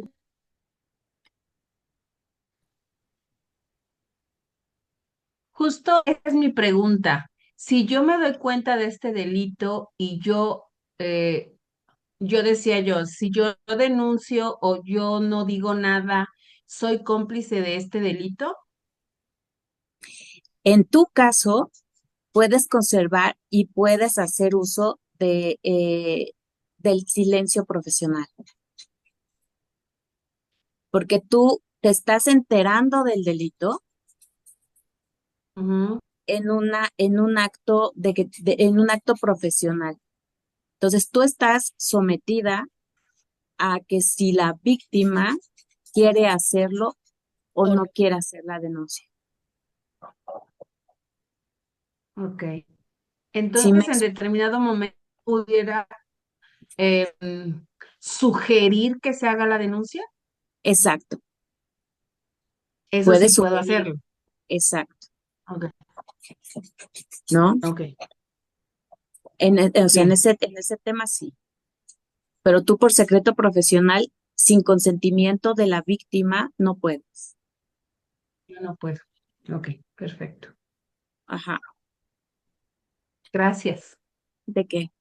Justo esa es mi pregunta. Si yo me doy cuenta de este delito y yo decía yo, si yo denuncio o yo no digo nada, ¿soy cómplice de este delito? En tu caso, puedes conservar y puedes hacer uso del silencio profesional, porque tú te estás enterando del delito Ujú. en un acto en un acto profesional. Entonces tú estás sometida a que si la víctima quiere hacerlo o O no quiere hacer la denuncia. Ok. Sí, me Entonces, en determinado momento pudiera eh, mm, sugerir que se haga la denuncia. exacto, Eso puede sí puedo sugerir, hacerlo. exacto, Ok, ¿no? ok, O sea, bien. en ese tema sí, pero tú por secreto profesional, sin consentimiento de la víctima, no puedes. Yo no puedo. Ok, perfecto. Ajá, Gracias. ¿de qué?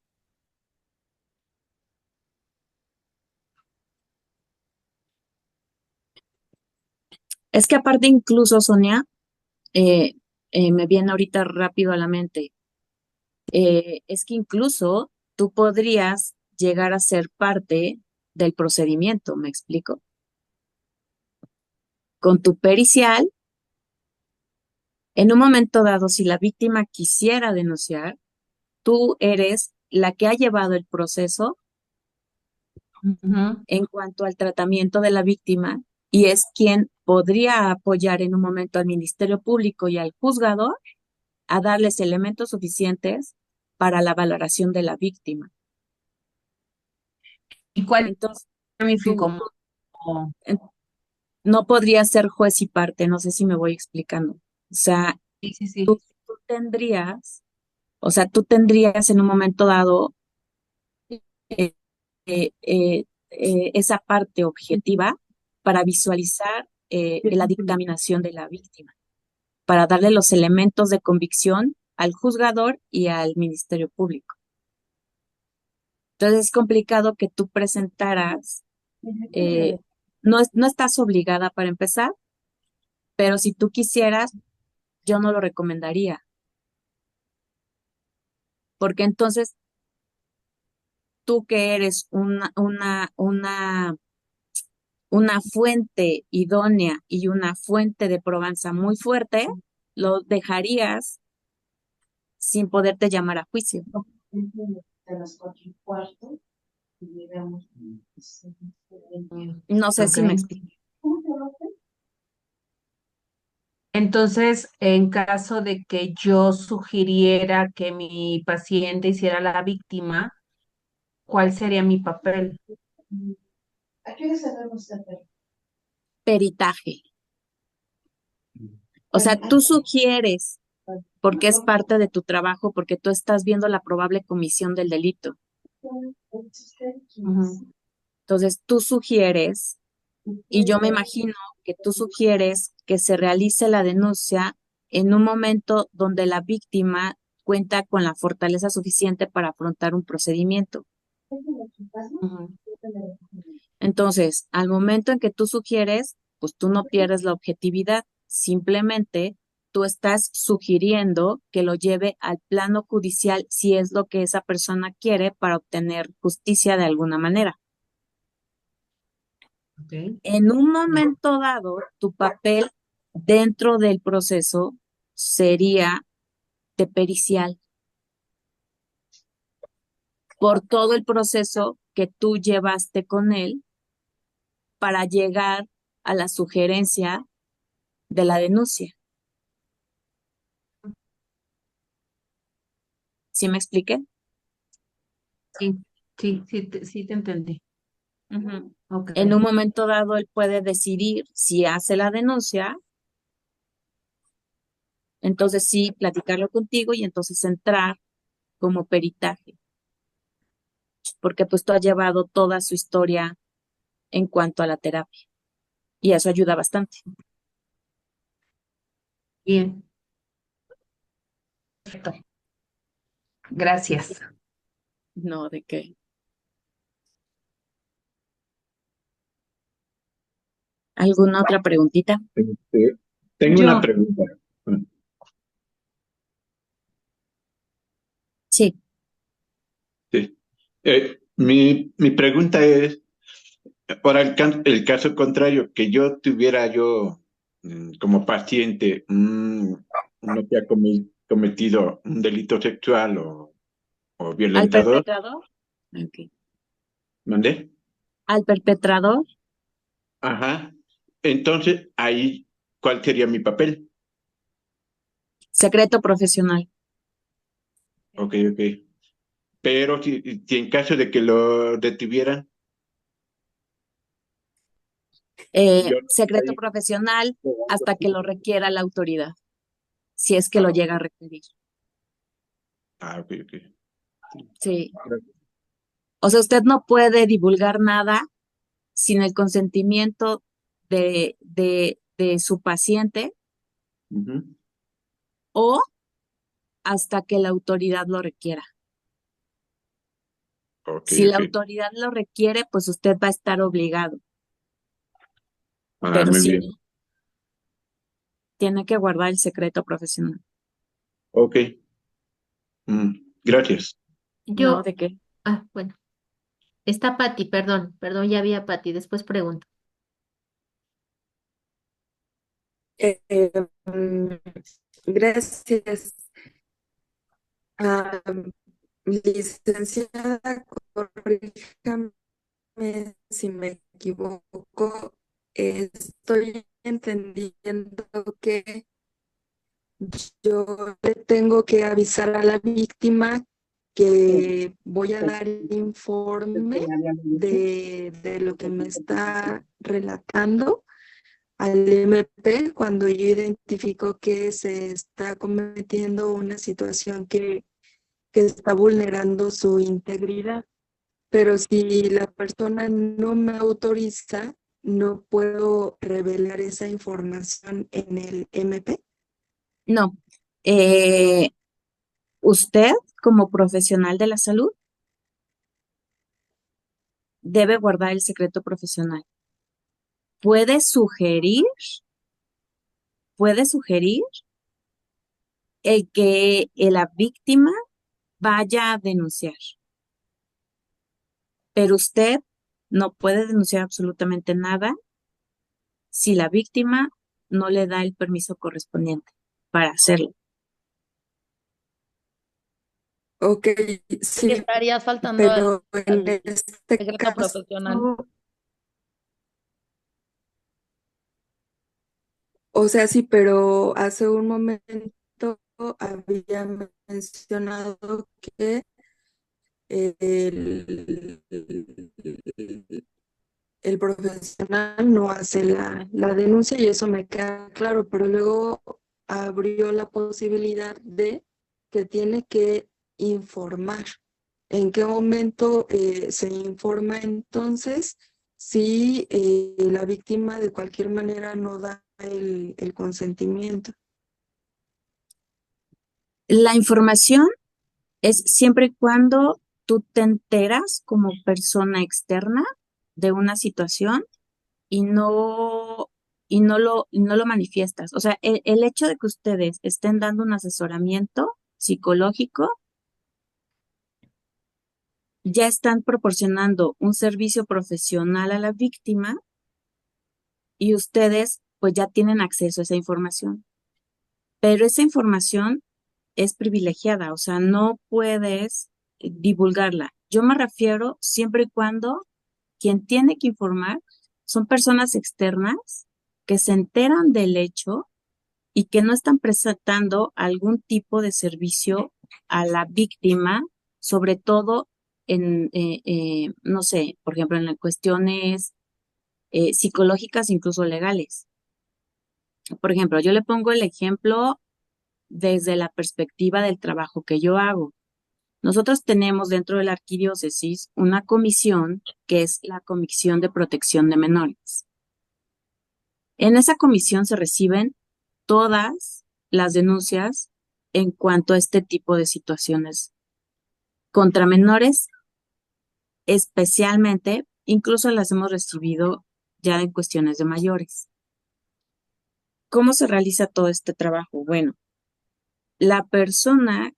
Es que aparte incluso, Sonia, eh, me viene ahorita rápido a la mente, es que incluso tú podrías llegar a ser parte del procedimiento, ¿me explico? Con tu pericial, en un momento dado, si la víctima quisiera denunciar, tú eres la que ha llevado el proceso Ujú. en cuanto al tratamiento de la víctima y es quien podría apoyar en un momento al Ministerio Público y al juzgador a darles elementos suficientes para la valoración de la víctima. ¿Y cuál Entonces, es mi fin tú común? en- no podrías ser juez y parte, no sé si me voy explicando. O sea, Sí, sí, sí. tú tendrías, o sea, tú tendrías en un momento dado eh, esa parte objetiva para visualizar la dictaminación de la víctima, para darle los elementos de convicción al juzgador y al Ministerio Público. Entonces es complicado que tú presentaras, no estás obligada para empezar, pero si tú quisieras, yo no lo recomendaría, porque entonces tú que eres una fuente idónea y una fuente de probanza muy fuerte, lo dejarías sin poderte llamar a juicio. No sé Ok. si me explico. Entonces, en caso de que yo sugiriera que mi paciente hiciera la víctima, ¿cuál sería mi papel? Peritaje. O sea, tú sugieres, porque es parte de tu trabajo, porque tú estás viendo la probable comisión del delito. Ujú. Entonces, tú sugieres, y yo me imagino que tú sugieres que se realice la denuncia en un momento donde la víctima cuenta con la fortaleza suficiente para afrontar un procedimiento. Ujú. Entonces, al momento en que tú sugieres, pues tú no pierdes la objetividad, simplemente tú estás sugiriendo que lo lleve al plano judicial si es lo que esa persona quiere para obtener justicia de alguna manera. Ok. En un momento dado, tu papel dentro del proceso sería de pericial por todo el proceso que tú llevaste con él para llegar a la sugerencia de la denuncia. ¿Sí me expliqué? Sí, sí, sí te entendí. Ujú. Ok. En un momento dado, él puede decidir si hace la denuncia, entonces sí, platicarlo contigo y entonces entrar como peritaje, porque pues tú has llevado toda su historia en cuanto a la terapia y eso ayuda bastante. Bien, perfecto. Gracias. No, ¿de qué? ¿Alguna otra preguntita? Tengo una Yo, pregunta. Sí. Mi pregunta es, para el caso contrario, que yo tuviera como paciente uno que ha cometido un delito sexual o ¿Al violentador, perpetrador? Ok. ¿mandé? ¿Al perpetrador? Ajá. Entonces, ahí, ¿cuál sería mi papel? Secreto profesional. Ok, ok. Pero si en caso de que lo detuvieran, yo no Secreto estaría profesional jugando hasta que así. lo requiera la autoridad, si es que lo Ah, llega a requerir. ok, ok. Sí, Sí. gracias. O sea, usted no puede divulgar nada sin el consentimiento de su paciente Ujú. o hasta que la autoridad lo requiera. Ok, Si la ok. autoridad lo requiere, pues usted va a estar obligado, Ah, pero muy si bien. no, tiene que guardar el secreto profesional. Ok. Gracias. No, Yo, ¿de qué? bueno, está Patti, perdón, ya había Patti, después pregunto. Mm, Gracias. Ah, licenciada, corríjame si me equivoco. Estoy entendiendo que yo le tengo que avisar a la víctima que voy a dar informe de lo que me está relatando al MP cuando yo identifico que se está cometiendo una situación que está vulnerando su integridad. Pero si la persona no me autoriza, no puedo revelar esa información en el MP. No. Usted, como profesional de la salud, debe guardar el secreto profesional. Puede sugerir, puede sugerir el que la víctima vaya a denunciar, pero usted no puede denunciar absolutamente nada si la víctima no le da el permiso correspondiente para hacerlo. Ok, Que sí, estarías faltando pero en al este secreto caso, profesional. o sea, sí, pero hace un momento había mencionado que el, el profesional no hace la denuncia y eso me queda claro, pero luego abrió la posibilidad de que tiene que informar. ¿En qué momento se informa entonces si la víctima de cualquier manera no da el consentimiento? La información es siempre y cuando tú te enteras como persona externa de una situación y no lo manifiestas. O sea, el hecho de que ustedes estén dando un asesoramiento psicológico, ya están proporcionando un servicio profesional a la víctima y ustedes pues ya tienen acceso a esa información. Pero esa información es privilegiada, o sea, no puedes divulgarla. Yo me refiero siempre y cuando quien tiene que informar son personas externas que se enteran del hecho y que no están presentando algún tipo de servicio a la víctima, sobre todo no sé, por ejemplo, en las cuestiones psicológicas, incluso legales. Por ejemplo, yo le pongo el ejemplo desde la perspectiva del trabajo que yo hago. Nosotros tenemos dentro de la arquidiócesis una comisión que es la Comisión de Protección de Menores. En esa comisión se reciben todas las denuncias en cuanto a este tipo de situaciones contra menores, especialmente, incluso las hemos recibido ya en cuestiones de mayores. ¿Cómo se realiza todo este trabajo? Bueno, la persona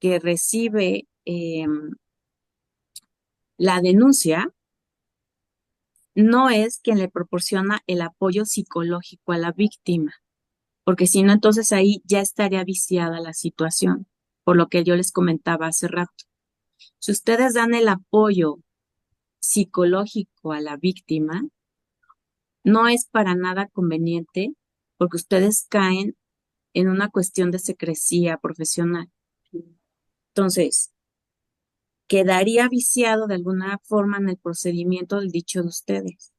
que recibe La denuncia no es quien le proporciona el apoyo psicológico a la víctima, porque si no, entonces ahí ya estaría viciada la situación, por lo que yo les comentaba hace rato. Si ustedes dan el apoyo psicológico a la víctima, no es para nada conveniente porque ustedes caen en una cuestión de secrecía profesional. Entonces, quedaría viciado de alguna forma en el procedimiento del dicho de ustedes,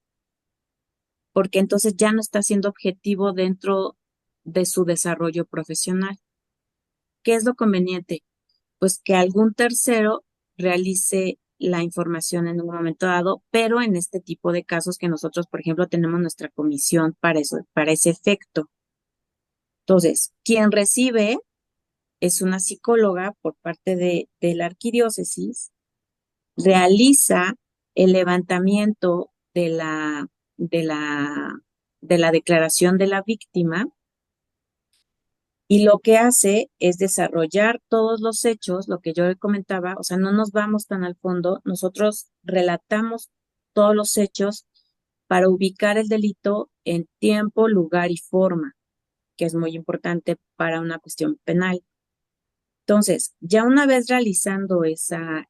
porque entonces ya no está siendo objetivo dentro de su desarrollo profesional. ¿Qué es lo conveniente? Pues que algún tercero realice la información en un momento dado, pero en este tipo de casos que nosotros, por ejemplo, tenemos nuestra comisión para eso, para ese efecto. Entonces, quien recibe es una psicóloga por parte de la arquidiócesis, realiza el levantamiento de la, de la declaración de la víctima y lo que hace es desarrollar todos los hechos, lo que yo le comentaba, o sea, no nos vamos tan al fondo, nosotros relatamos todos los hechos para ubicar el delito en tiempo, lugar y forma, que es muy importante para una cuestión penal. Entonces, ya una vez realizando esa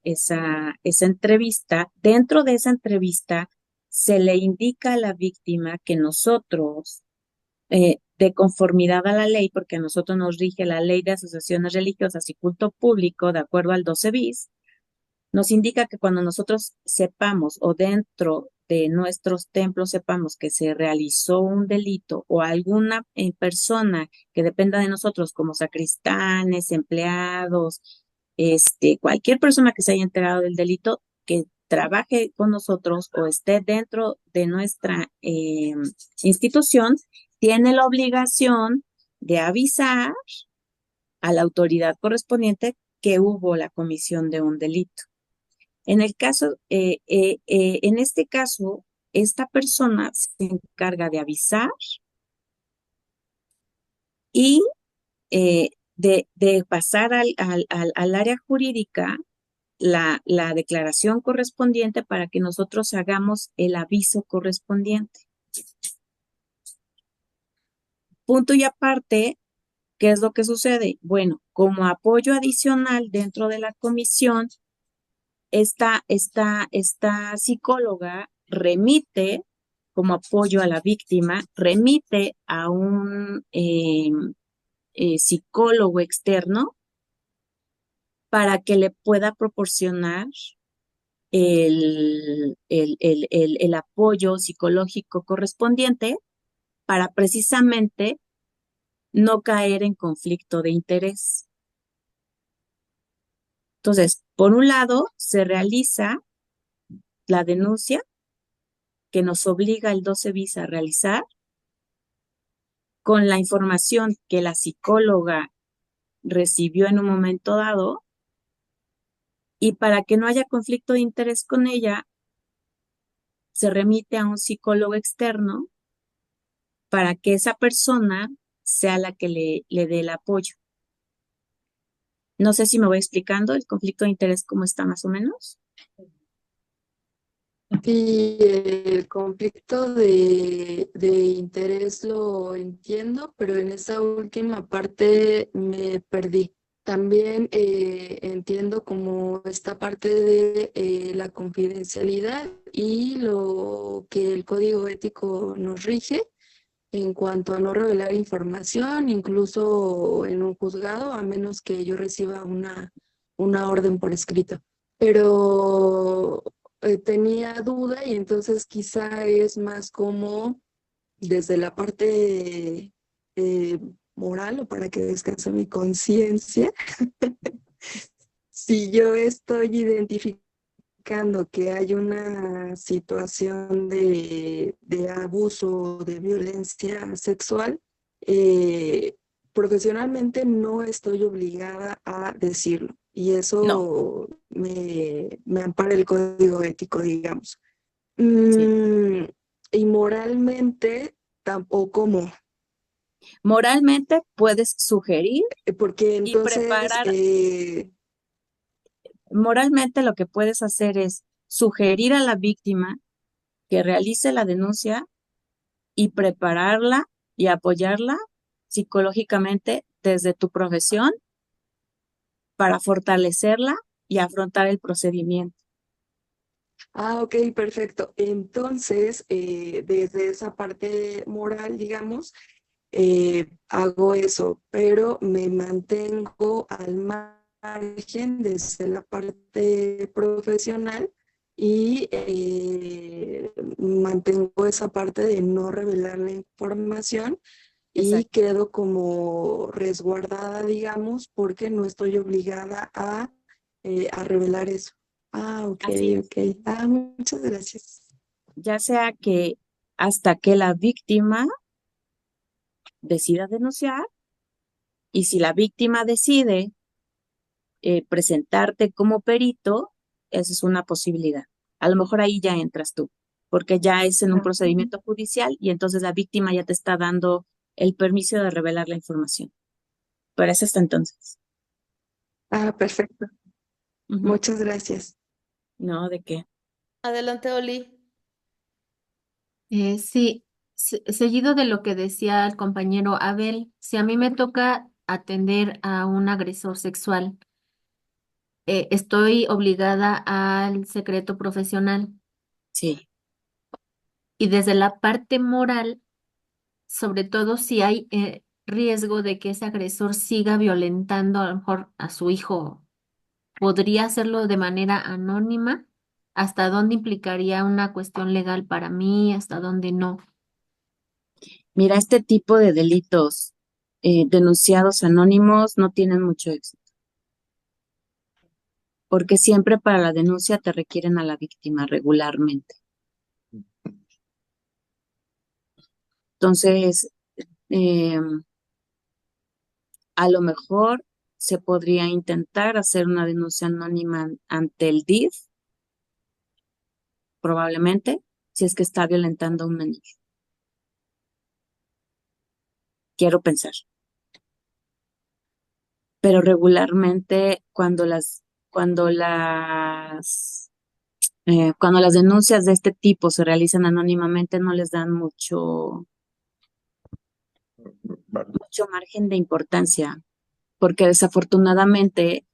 entrevista, dentro de esa entrevista se le indica a la víctima que nosotros, de conformidad a la ley, porque a nosotros nos rige la ley de asociaciones religiosas y culto público, de acuerdo al 12 bis, nos indica que cuando nosotros sepamos o dentro de nuestros templos sepamos que se realizó un delito o alguna persona que dependa de nosotros como sacristanes, empleados, cualquier persona que se haya enterado del delito, que trabaje con nosotros o esté dentro de nuestra institución, tiene la obligación de avisar a la autoridad correspondiente que hubo la comisión de un delito. En este caso, esta persona se encarga de avisar y de pasar al área jurídica la declaración correspondiente para que nosotros hagamos el aviso correspondiente. Punto y aparte, ¿qué es lo que sucede? Bueno, como apoyo adicional dentro de la comisión, esta psicóloga remite como apoyo a la víctima, remite a un psicólogo externo para que le pueda proporcionar el apoyo psicológico correspondiente para precisamente no caer en conflicto de interés. Entonces, por un lado, se realiza la denuncia que nos obliga el 12 bis a realizar con la información que la psicóloga recibió en un momento dado, y para que no haya conflicto de interés con ella, se remite a un psicólogo externo para que esa persona sea la que le dé el apoyo. No sé si me voy explicando el conflicto de interés, cómo está más o menos. Sí, el conflicto de interés lo entiendo, pero en esa última parte me perdí. También entiendo como esta parte de la confidencialidad y lo que el código ético nos rige en cuanto a no revelar información, incluso en un juzgado, a menos que yo reciba una orden por escrito. Pero tenía duda y entonces quizá es más como desde la parte moral o para que descanse mi conciencia. Si yo estoy identificando que hay una situación de abuso, de violencia sexual, profesionalmente no estoy obligada a decirlo. Y No, eso me ampara el código ético, digamos. sí. Y moralmente tampoco, Moralmente puedes sugerir porque y entonces preparar. Moralmente lo que puedes hacer es sugerir a la víctima que realice la denuncia y prepararla y apoyarla psicológicamente desde tu profesión para fortalecerla y afrontar el procedimiento. Ah, ok, perfecto. Entonces, desde esa parte moral, digamos, hago eso, pero me mantengo al margen desde la parte profesional y mantengo esa parte de no revelar la información y Exacto. quedo como resguardada, digamos, porque no estoy obligada a revelar eso. Ah, ok, Así es. ok. Ah, muchas gracias. Ya sea que hasta que la víctima decida denunciar, y si la víctima decide presentarte como perito, esa es una posibilidad. A lo mejor ahí ya entras tú, porque ya es en un Ah, procedimiento judicial y entonces la víctima ya te está dando el permiso de revelar la información. Pero es hasta entonces. perfecto. Ujú. Muchas gracias. No, ¿de qué? Adelante, Oli. Sí, seguido de lo que decía el compañero Abel, si a mí me toca atender a un agresor sexual, estoy obligada al secreto profesional Sí. y desde la parte moral, sobre todo si hay riesgo de que ese agresor siga violentando a lo mejor a su hijo, ¿podría hacerlo de manera anónima? ¿Hasta dónde implicaría una cuestión legal para mí? ¿Hasta dónde no? Mira, este tipo de delitos denunciados anónimos no tienen mucho éxito, porque siempre para la denuncia te requieren a la víctima regularmente. Entonces, eh, a lo mejor se podría intentar hacer una denuncia anónima ante el DIF, probablemente, si es que está violentando a un menor. Quiero pensar. Pero regularmente cuando las denuncias de este tipo se realizan anónimamente, no les dan mucho margen de importancia, porque desafortunadamente,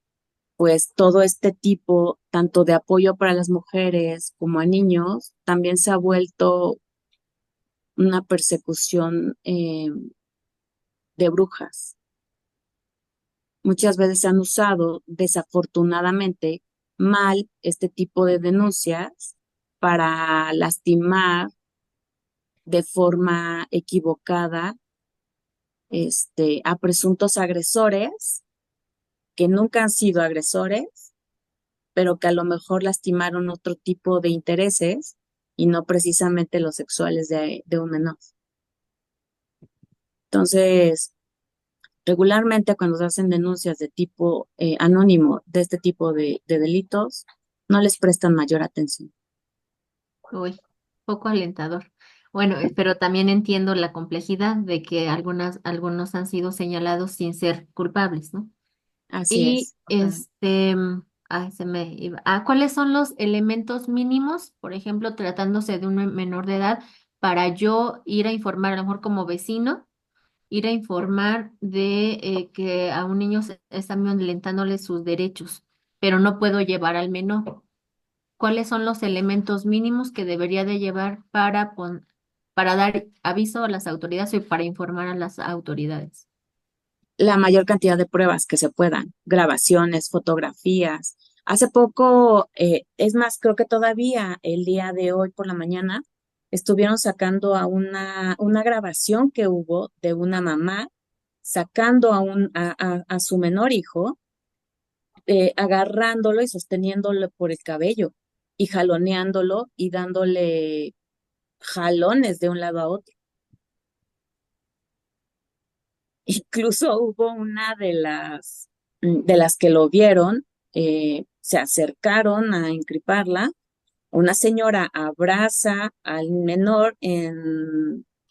pues todo este tipo, tanto de apoyo para las mujeres como a niños, también se ha vuelto una persecución de brujas. Muchas veces se han usado, desafortunadamente, mal este tipo de denuncias para lastimar de forma equivocada a presuntos agresores que nunca han sido agresores, pero que a lo mejor lastimaron otro tipo de intereses y no precisamente los sexuales de un menor. Entonces, regularmente cuando se hacen denuncias de tipo anónimo de este tipo de delitos, no les prestan mayor atención. Uy, poco alentador. Bueno, pero también entiendo la complejidad de que algunos han sido señalados sin ser culpables, ¿no? Así Y es. Ajá. ay, se me iba. ¿Cuáles son los elementos mínimos, por ejemplo, tratándose de un menor de edad, para yo ir a informar, a lo mejor como vecino, ir a informar de que a un niño se están violentándole sus derechos, pero no puedo llevar al menor? ¿Cuáles son los elementos mínimos que debería de llevar para dar aviso a las autoridades y para informar a las autoridades? La mayor cantidad de pruebas que se puedan, grabaciones, fotografías. Hace poco, es más, creo que todavía el día de hoy por la mañana, estuvieron sacando a una grabación que hubo de una mamá sacando a su menor hijo, agarrándolo y sosteniéndolo por el cabello y jaloneándolo y dándole jalones de un lado a otro. Incluso hubo una de las que lo vieron, se acercaron a incriparla. Una señora abraza al menor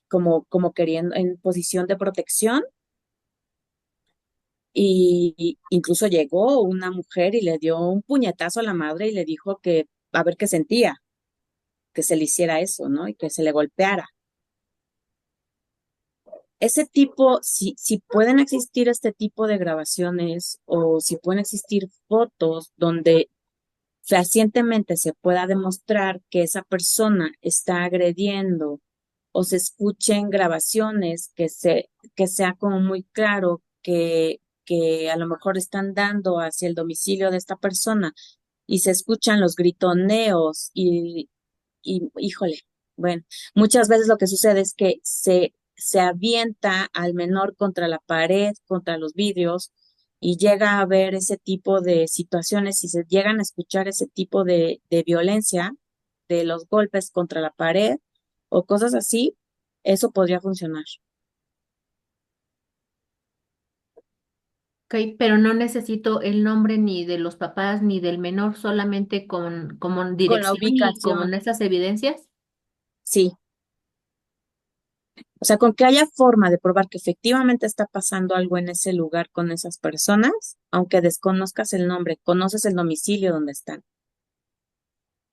como queriendo, en posición de protección, y incluso llegó una mujer y le dio un puñetazo a la madre y le dijo que a ver qué sentía, que se le hiciera eso, ¿no? Y que se le golpeara. Ese tipo, si pueden existir este tipo de grabaciones o si pueden existir fotos donde fehacientemente se pueda demostrar que esa persona está agrediendo o se escuchen grabaciones que sea como muy claro que a lo mejor están dando hacia el domicilio de esta persona y se escuchan los gritoneos y híjole, bueno, muchas veces lo que sucede es que se avienta al menor contra la pared, contra los vidrios, y llega a haber ese tipo de situaciones, y se llegan a escuchar ese tipo de violencia, de los golpes contra la pared o cosas así, eso podría funcionar. Ok, pero no necesito el nombre ni de los papás ni del menor, solamente con como Con la dirección y con ubicación, esas evidencias. sí. O sea, con que haya forma de probar que efectivamente está pasando algo en ese lugar con esas personas, aunque desconozcas el nombre, conoces el domicilio donde están.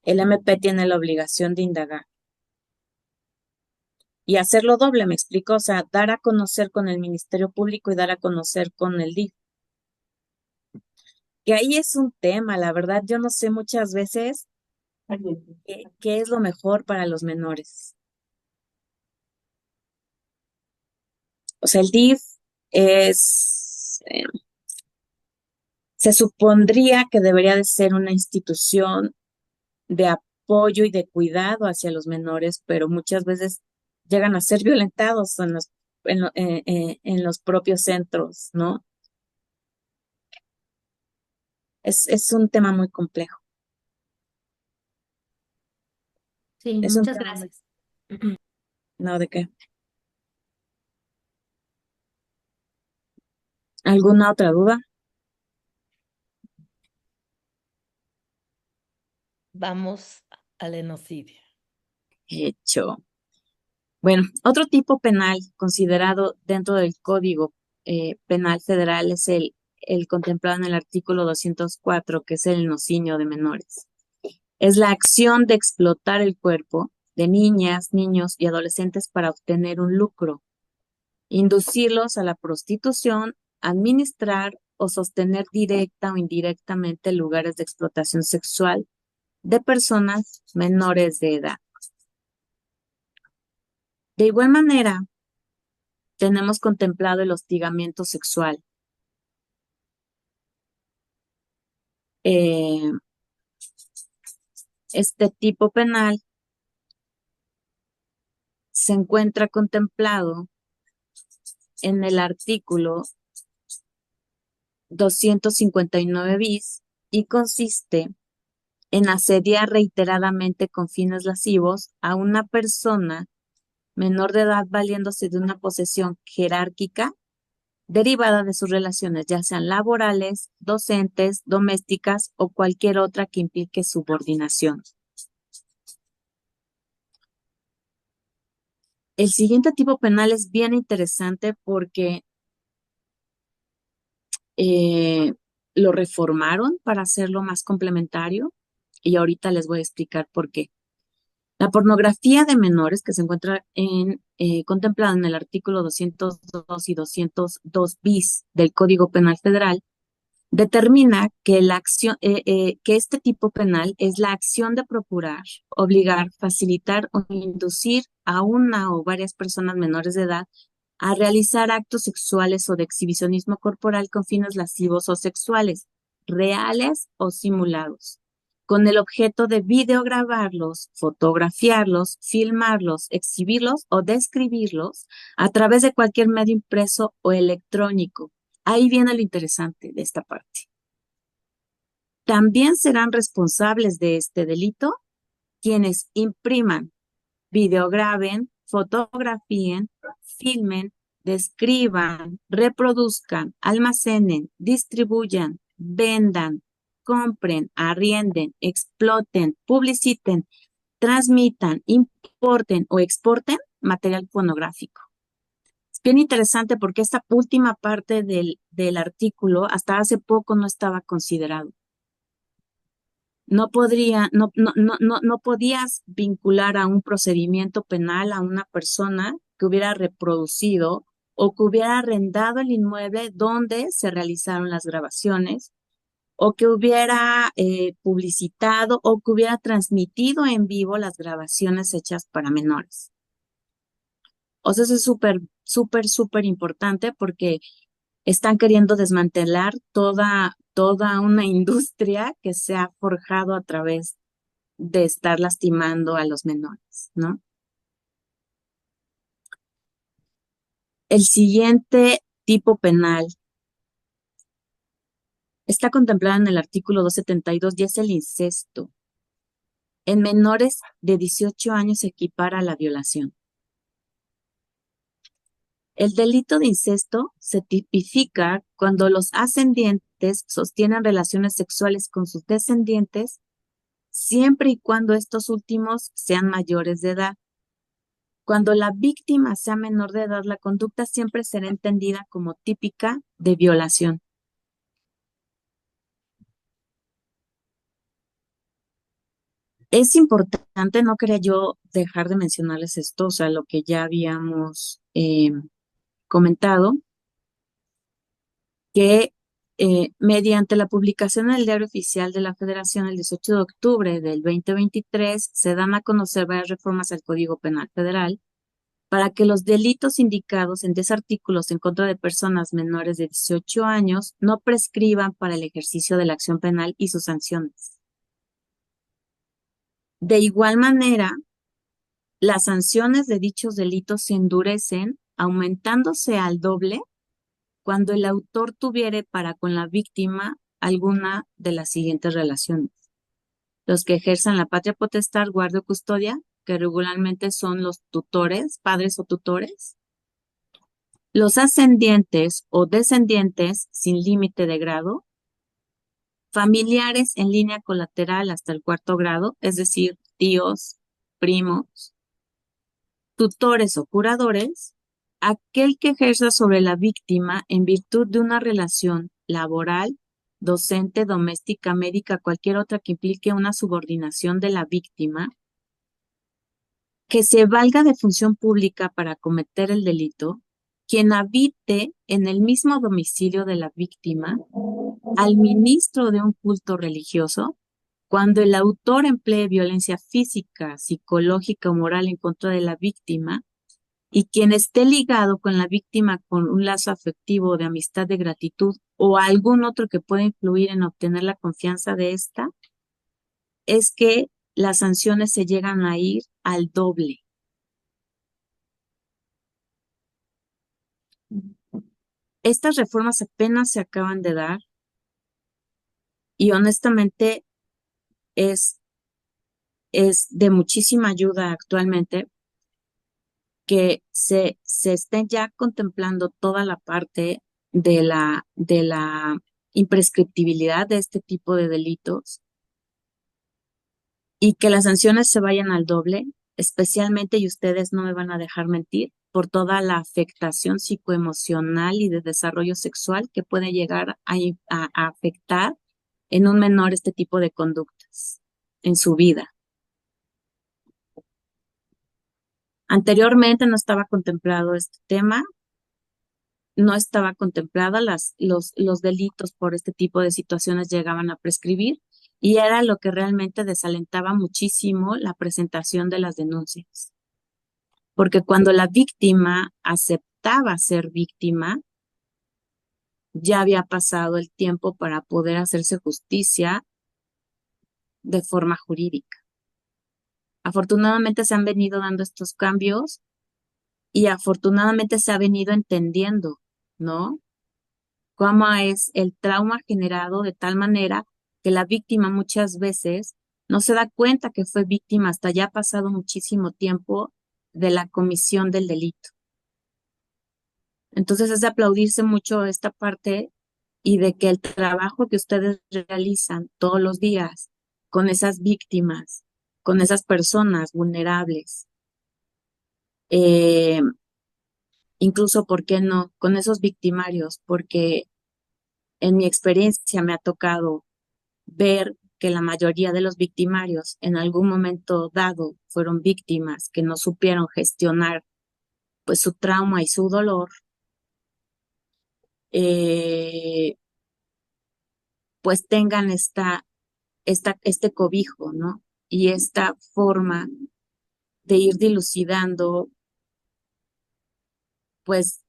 El MP tiene la obligación de indagar y hacerlo doble, me explico, o sea, dar a conocer con el Ministerio Público y dar a conocer con el DIF. Que ahí es un tema, la verdad, yo no sé muchas veces qué es lo mejor para los menores. O sea, el DIF se supondría que debería de ser una institución de apoyo y de cuidado hacia los menores, pero muchas veces llegan a ser violentados en los propios centros, ¿no? Es un tema muy complejo. Sí, Es un muchas tema muy... gracias. No, ¿de qué? ¿Alguna otra duda? Vamos al genocidio. Hecho. Bueno, otro tipo penal considerado dentro del Código Penal Federal es el contemplado en el artículo 204, que es el genocidio de menores. Es la acción de explotar el cuerpo de niñas, niños y adolescentes para obtener un lucro, inducirlos a la prostitución, administrar o sostener directa o indirectamente lugares de explotación sexual de personas menores de edad. De igual manera, tenemos contemplado el hostigamiento sexual. Eh, este tipo penal se encuentra contemplado en el artículo 259 bis y consiste en asediar reiteradamente con fines lascivos a una persona menor de edad valiéndose de una posesión jerárquica derivada de sus relaciones, ya sean laborales, docentes, domésticas o cualquier otra que implique subordinación. El siguiente tipo penal es bien interesante porque eh, lo reformaron para hacerlo más complementario y ahorita les voy a explicar por qué. La pornografía de menores, que se encuentra contemplada en el artículo 202 y 202 bis del Código Penal Federal, determina que que este tipo penal es la acción de procurar, obligar, facilitar o inducir a una o varias personas menores de edad a realizar actos sexuales o de exhibicionismo corporal con fines lascivos o sexuales, reales o simulados, con el objeto de videograbarlos, fotografiarlos, filmarlos, exhibirlos o describirlos a través de cualquier medio impreso o electrónico. Ahí viene lo interesante de esta parte. También serán responsables de este delito quienes impriman, videograben, fotografíen, filmen, describan, reproduzcan, almacenen, distribuyan, vendan, compren, arrienden, exploten, publiciten, transmitan, importen o exporten material pornográfico. Es bien interesante porque esta última parte del artículo hasta hace poco no estaba considerado. no podías vincular a un procedimiento penal a una persona que hubiera reproducido o que hubiera arrendado el inmueble donde se realizaron las grabaciones o que hubiera publicitado o que hubiera transmitido en vivo las grabaciones hechas para menores. O sea, eso es súper importante porque están queriendo desmantelar toda una industria que se ha forjado a través de estar lastimando a los menores, ¿no? El siguiente tipo penal está contemplado en el artículo 272 y es el incesto. En menores de 18 años se equipara a la violación. El delito de incesto se tipifica cuando los ascendientes sostienen relaciones sexuales con sus descendientes, siempre y cuando estos últimos sean mayores de edad. Cuando la víctima sea menor de edad, la conducta siempre será entendida como típica de violación. Es importante, no quería yo dejar de mencionarles esto, o sea, lo que ya habíamos comentado, que mediante la publicación en el Diario Oficial de la Federación el 18 de octubre del 2023 se dan a conocer varias reformas al Código Penal Federal para que los delitos indicados en 10 artículos en contra de personas menores de 18 años no prescriban para el ejercicio de la acción penal y sus sanciones. De igual manera, las sanciones de dichos delitos se endurecen, aumentándose al doble cuando el autor tuviere para con la víctima alguna de las siguientes relaciones. Los que ejerzan la patria potestad, guardia o custodia, que regularmente son los tutores, padres o tutores. Los ascendientes o descendientes sin límite de grado. Familiares en línea colateral hasta el 4º grado, es decir, tíos, primos. Tutores o curadores. Aquel que ejerza sobre la víctima en virtud de una relación laboral, docente, doméstica, médica, cualquier otra que implique una subordinación de la víctima, que se valga de función pública para cometer el delito, quien habite en el mismo domicilio de la víctima, al ministro de un culto religioso, cuando el autor emplee violencia física, psicológica o moral en contra de la víctima, y quien esté ligado con la víctima con un lazo afectivo de amistad, de gratitud o algún otro que pueda influir en obtener la confianza de ésta, es que las sanciones se llegan a ir al doble. Estas reformas apenas se acaban de dar y honestamente es de muchísima ayuda actualmente que se estén ya contemplando toda la parte de la imprescriptibilidad de este tipo de delitos y que las sanciones se vayan al doble, especialmente, y ustedes no me van a dejar mentir, por toda la afectación psicoemocional y de desarrollo sexual que puede llegar a afectar en un menor este tipo de conductas en su vida. Anteriormente no estaba contemplado este tema, no estaba contemplada, los delitos por este tipo de situaciones llegaban a prescribir y era lo que realmente desalentaba muchísimo la presentación de las denuncias. Porque cuando la víctima aceptaba ser víctima, ya había pasado el tiempo para poder hacerse justicia de forma jurídica. Afortunadamente se han venido dando estos cambios y afortunadamente se ha venido entendiendo, ¿no? Cómo es el trauma generado de tal manera que la víctima muchas veces no se da cuenta que fue víctima hasta ya ha pasado muchísimo tiempo de la comisión del delito. Entonces es de aplaudirse mucho esta parte y de que el trabajo que ustedes realizan todos los días con esas víctimas, con esas personas vulnerables, eh, incluso, ¿por qué no? Con esos victimarios, porque en mi experiencia me ha tocado ver que la mayoría de los victimarios en algún momento dado fueron víctimas que no supieron gestionar pues su trauma y su dolor, eh, pues tengan este cobijo, ¿no? Y esta forma de ir dilucidando, pues,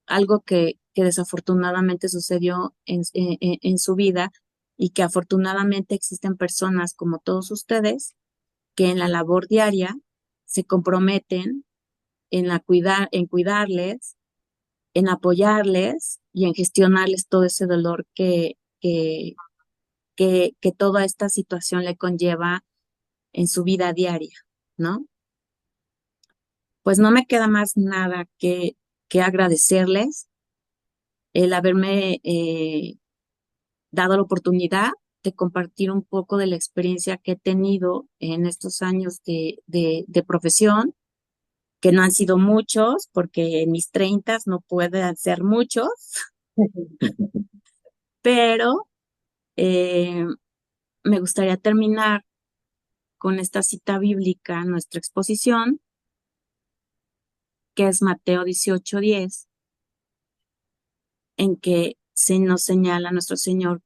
algo que desafortunadamente sucedió en su vida y que afortunadamente existen personas como todos ustedes que en la labor diaria se comprometen en cuidarles, en apoyarles y en gestionarles todo ese dolor que toda esta situación le conlleva en su vida diaria, ¿no? Pues no me queda más nada que agradecerles el haberme dado la oportunidad de compartir un poco de la experiencia que he tenido en estos años de profesión, que no han sido muchos, porque en mis 30 no pueden ser muchos, pero eh, me gustaría terminar con esta cita bíblica, nuestra exposición, que es Mateo 18:10, en que se nos señala nuestro Señor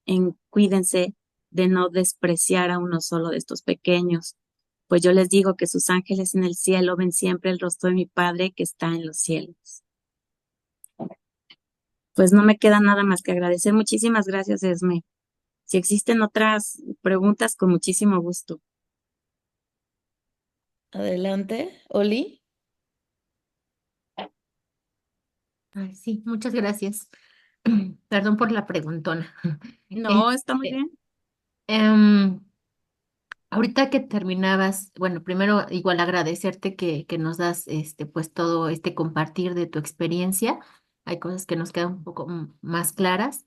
en cuídense de no despreciar a uno solo de estos pequeños, pues yo les digo que sus ángeles en el cielo ven siempre el rostro de mi Padre que está en los cielos. Pues no me queda nada más que agradecer. Muchísimas gracias, Esme. Si existen otras preguntas, con muchísimo gusto. Adelante, Oli. Ay, sí, muchas gracias. Perdón por la preguntona. No, está muy Este, bien. em, ahorita que terminabas, bueno, primero igual agradecerte que nos das pues todo este compartir de tu experiencia. Hay cosas que nos quedan un poco más claras,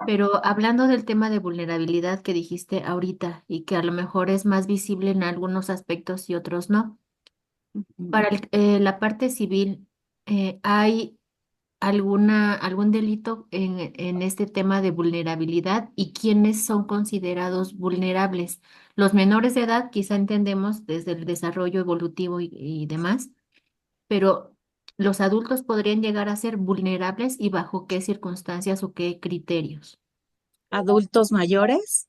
pero hablando del tema de vulnerabilidad que dijiste ahorita y que a lo mejor es más visible en algunos aspectos y otros no. Para la parte civil, ¿hay algún delito en este tema de vulnerabilidad y quiénes son considerados vulnerables? Los menores de edad, quizá entendemos desde el desarrollo evolutivo y demás, pero los adultos podrían llegar a ser vulnerables y bajo qué circunstancias o qué criterios. Adultos mayores,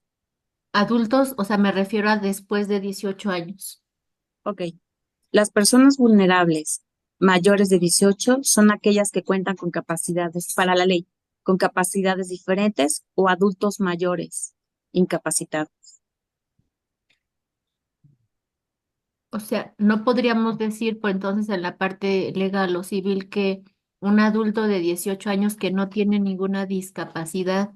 Adultos, o sea, me refiero a después de 18 años. ok. Las personas vulnerables mayores de 18 son aquellas que cuentan con capacidades para la ley, con capacidades diferentes o adultos mayores incapacitados. O sea, no podríamos decir, pues entonces en la parte legal o civil que un adulto de 18 años que no tiene ninguna discapacidad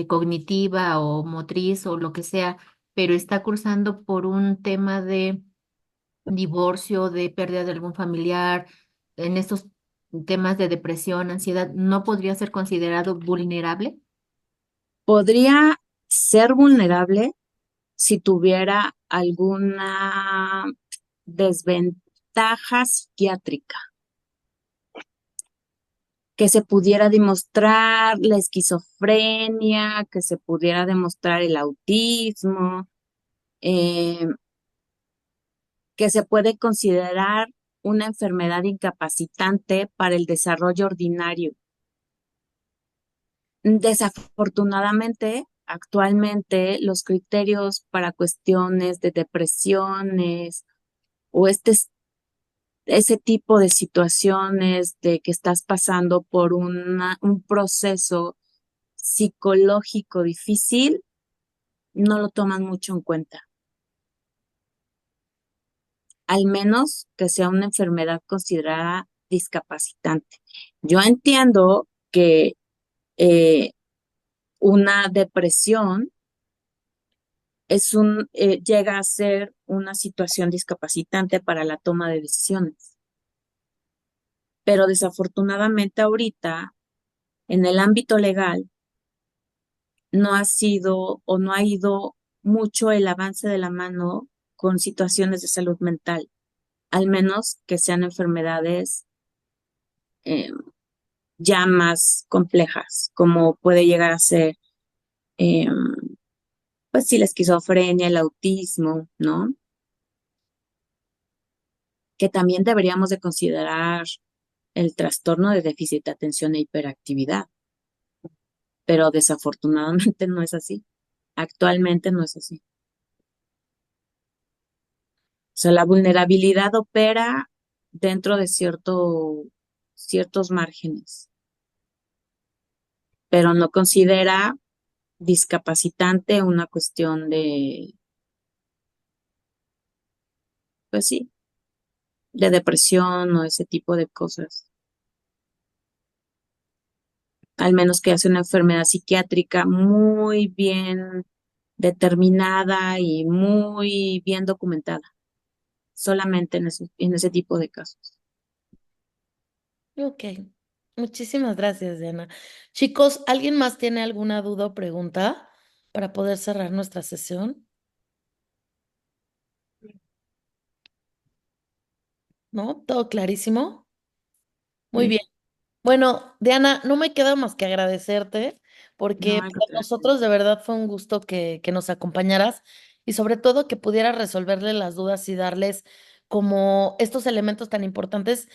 cognitiva o motriz o lo que sea, pero está cursando por un tema de divorcio, de pérdida de algún familiar, en estos temas de depresión, ansiedad, ¿no podría ser considerado vulnerable? Podría ser vulnerable si tuviera alguna desventaja psiquiátrica, que se pudiera demostrar la esquizofrenia, que se pudiera demostrar el autismo, eh, que se puede considerar una enfermedad incapacitante para el desarrollo ordinario. Desafortunadamente, actualmente los criterios para cuestiones de depresiones o ese tipo de situaciones de que estás pasando por un proceso psicológico difícil, no lo toman mucho en cuenta, al menos que sea una enfermedad considerada discapacitante. Yo entiendo que eh, una depresión llega a ser una situación discapacitante para la toma de decisiones, pero desafortunadamente ahorita en el ámbito legal no ha sido o no ha ido mucho el avance de la mano con situaciones de salud mental, al menos que sean enfermedades eh, ya más complejas, como puede llegar a ser eh, pues sí, la esquizofrenia, el autismo, ¿no? Que también deberíamos de considerar el trastorno de déficit de atención e hiperactividad, pero desafortunadamente no es así. Actualmente no es así. O sea, la vulnerabilidad opera dentro de ciertos márgenes, pero no considera discapacitante una cuestión de, pues sí, de depresión o ese tipo de cosas. Al menos que sea una enfermedad psiquiátrica muy bien determinada y muy bien documentada, solamente en ese tipo de casos. Ok, muchísimas gracias, Diana. Chicos, ¿alguien más tiene alguna duda o pregunta para poder cerrar nuestra sesión? ¿No? ¿Todo clarísimo? Muy Sí. bien. Bueno, Diana, no me queda más que agradecerte No, porque al para contrario. nosotros de verdad fue un gusto que nos acompañaras y sobre todo que pudieras resolverle las dudas y darles como estos elementos tan importantes,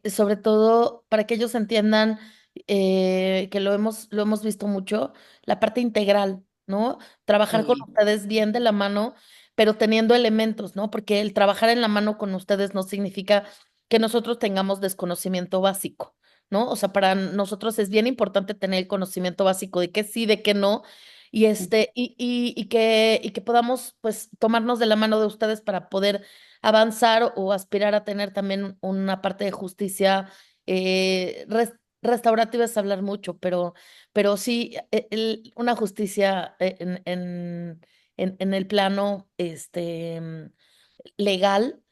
sobre todo para que ellos entiendan que lo hemos visto mucho, la parte integral, ¿no? Trabajar con Sí, ustedes bien de la mano, pero teniendo elementos, ¿no? Porque el trabajar en la mano con ustedes no significa que nosotros tengamos desconocimiento básico. ¿No? O sea, para nosotros es bien importante tener el conocimiento básico de qué sí, de qué no, y y que podamos pues tomarnos de la mano de ustedes para poder avanzar o aspirar a tener también una parte de justicia restaurativa es hablar mucho, pero sí una justicia en el plano legal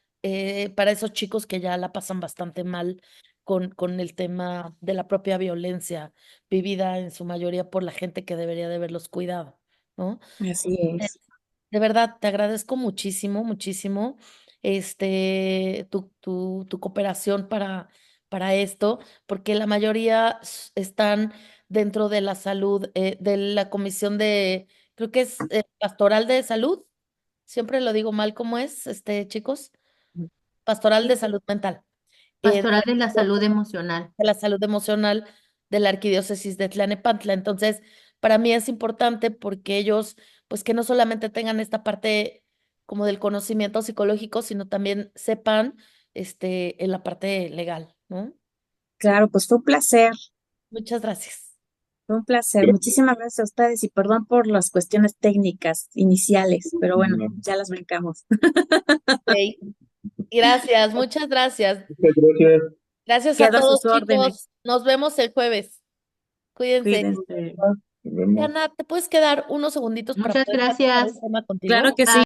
para esos chicos que ya la pasan bastante mal con el tema de la propia violencia vivida en su mayoría por la gente que debería de haberlos cuidado, ¿no? así Eh, es. De verdad, te agradezco muchísimo, muchísimo, tu cooperación para esto, porque la mayoría están dentro de la salud, de la comisión de, creo que es pastoral de salud, siempre lo digo mal, ¿cómo es, chicos? Pastoral de salud mental, de Pastoral de la salud emocional. la salud emocional de la Arquidiócesis de Tlalnepantla. Entonces, para mí es importante porque ellos, pues que no solamente tengan esta parte como del conocimiento psicológico, sino también sepan, en la parte legal, ¿no? Claro, pues fue un placer, Muchas gracias. fue un placer. Muchísimas gracias a ustedes y perdón por las cuestiones técnicas iniciales, pero bueno, ya las brincamos. Ok. Gracias, muchas gracias. Muchas gracias. Gracias a Quedo a todos, sus chicos. órdenes. Nos vemos el jueves. Cuídense. Cuídense. Nos vemos. Diana, ¿te puedes quedar unos segunditos para Muchas poder platicar el gracias. tema Claro contigo? que sí.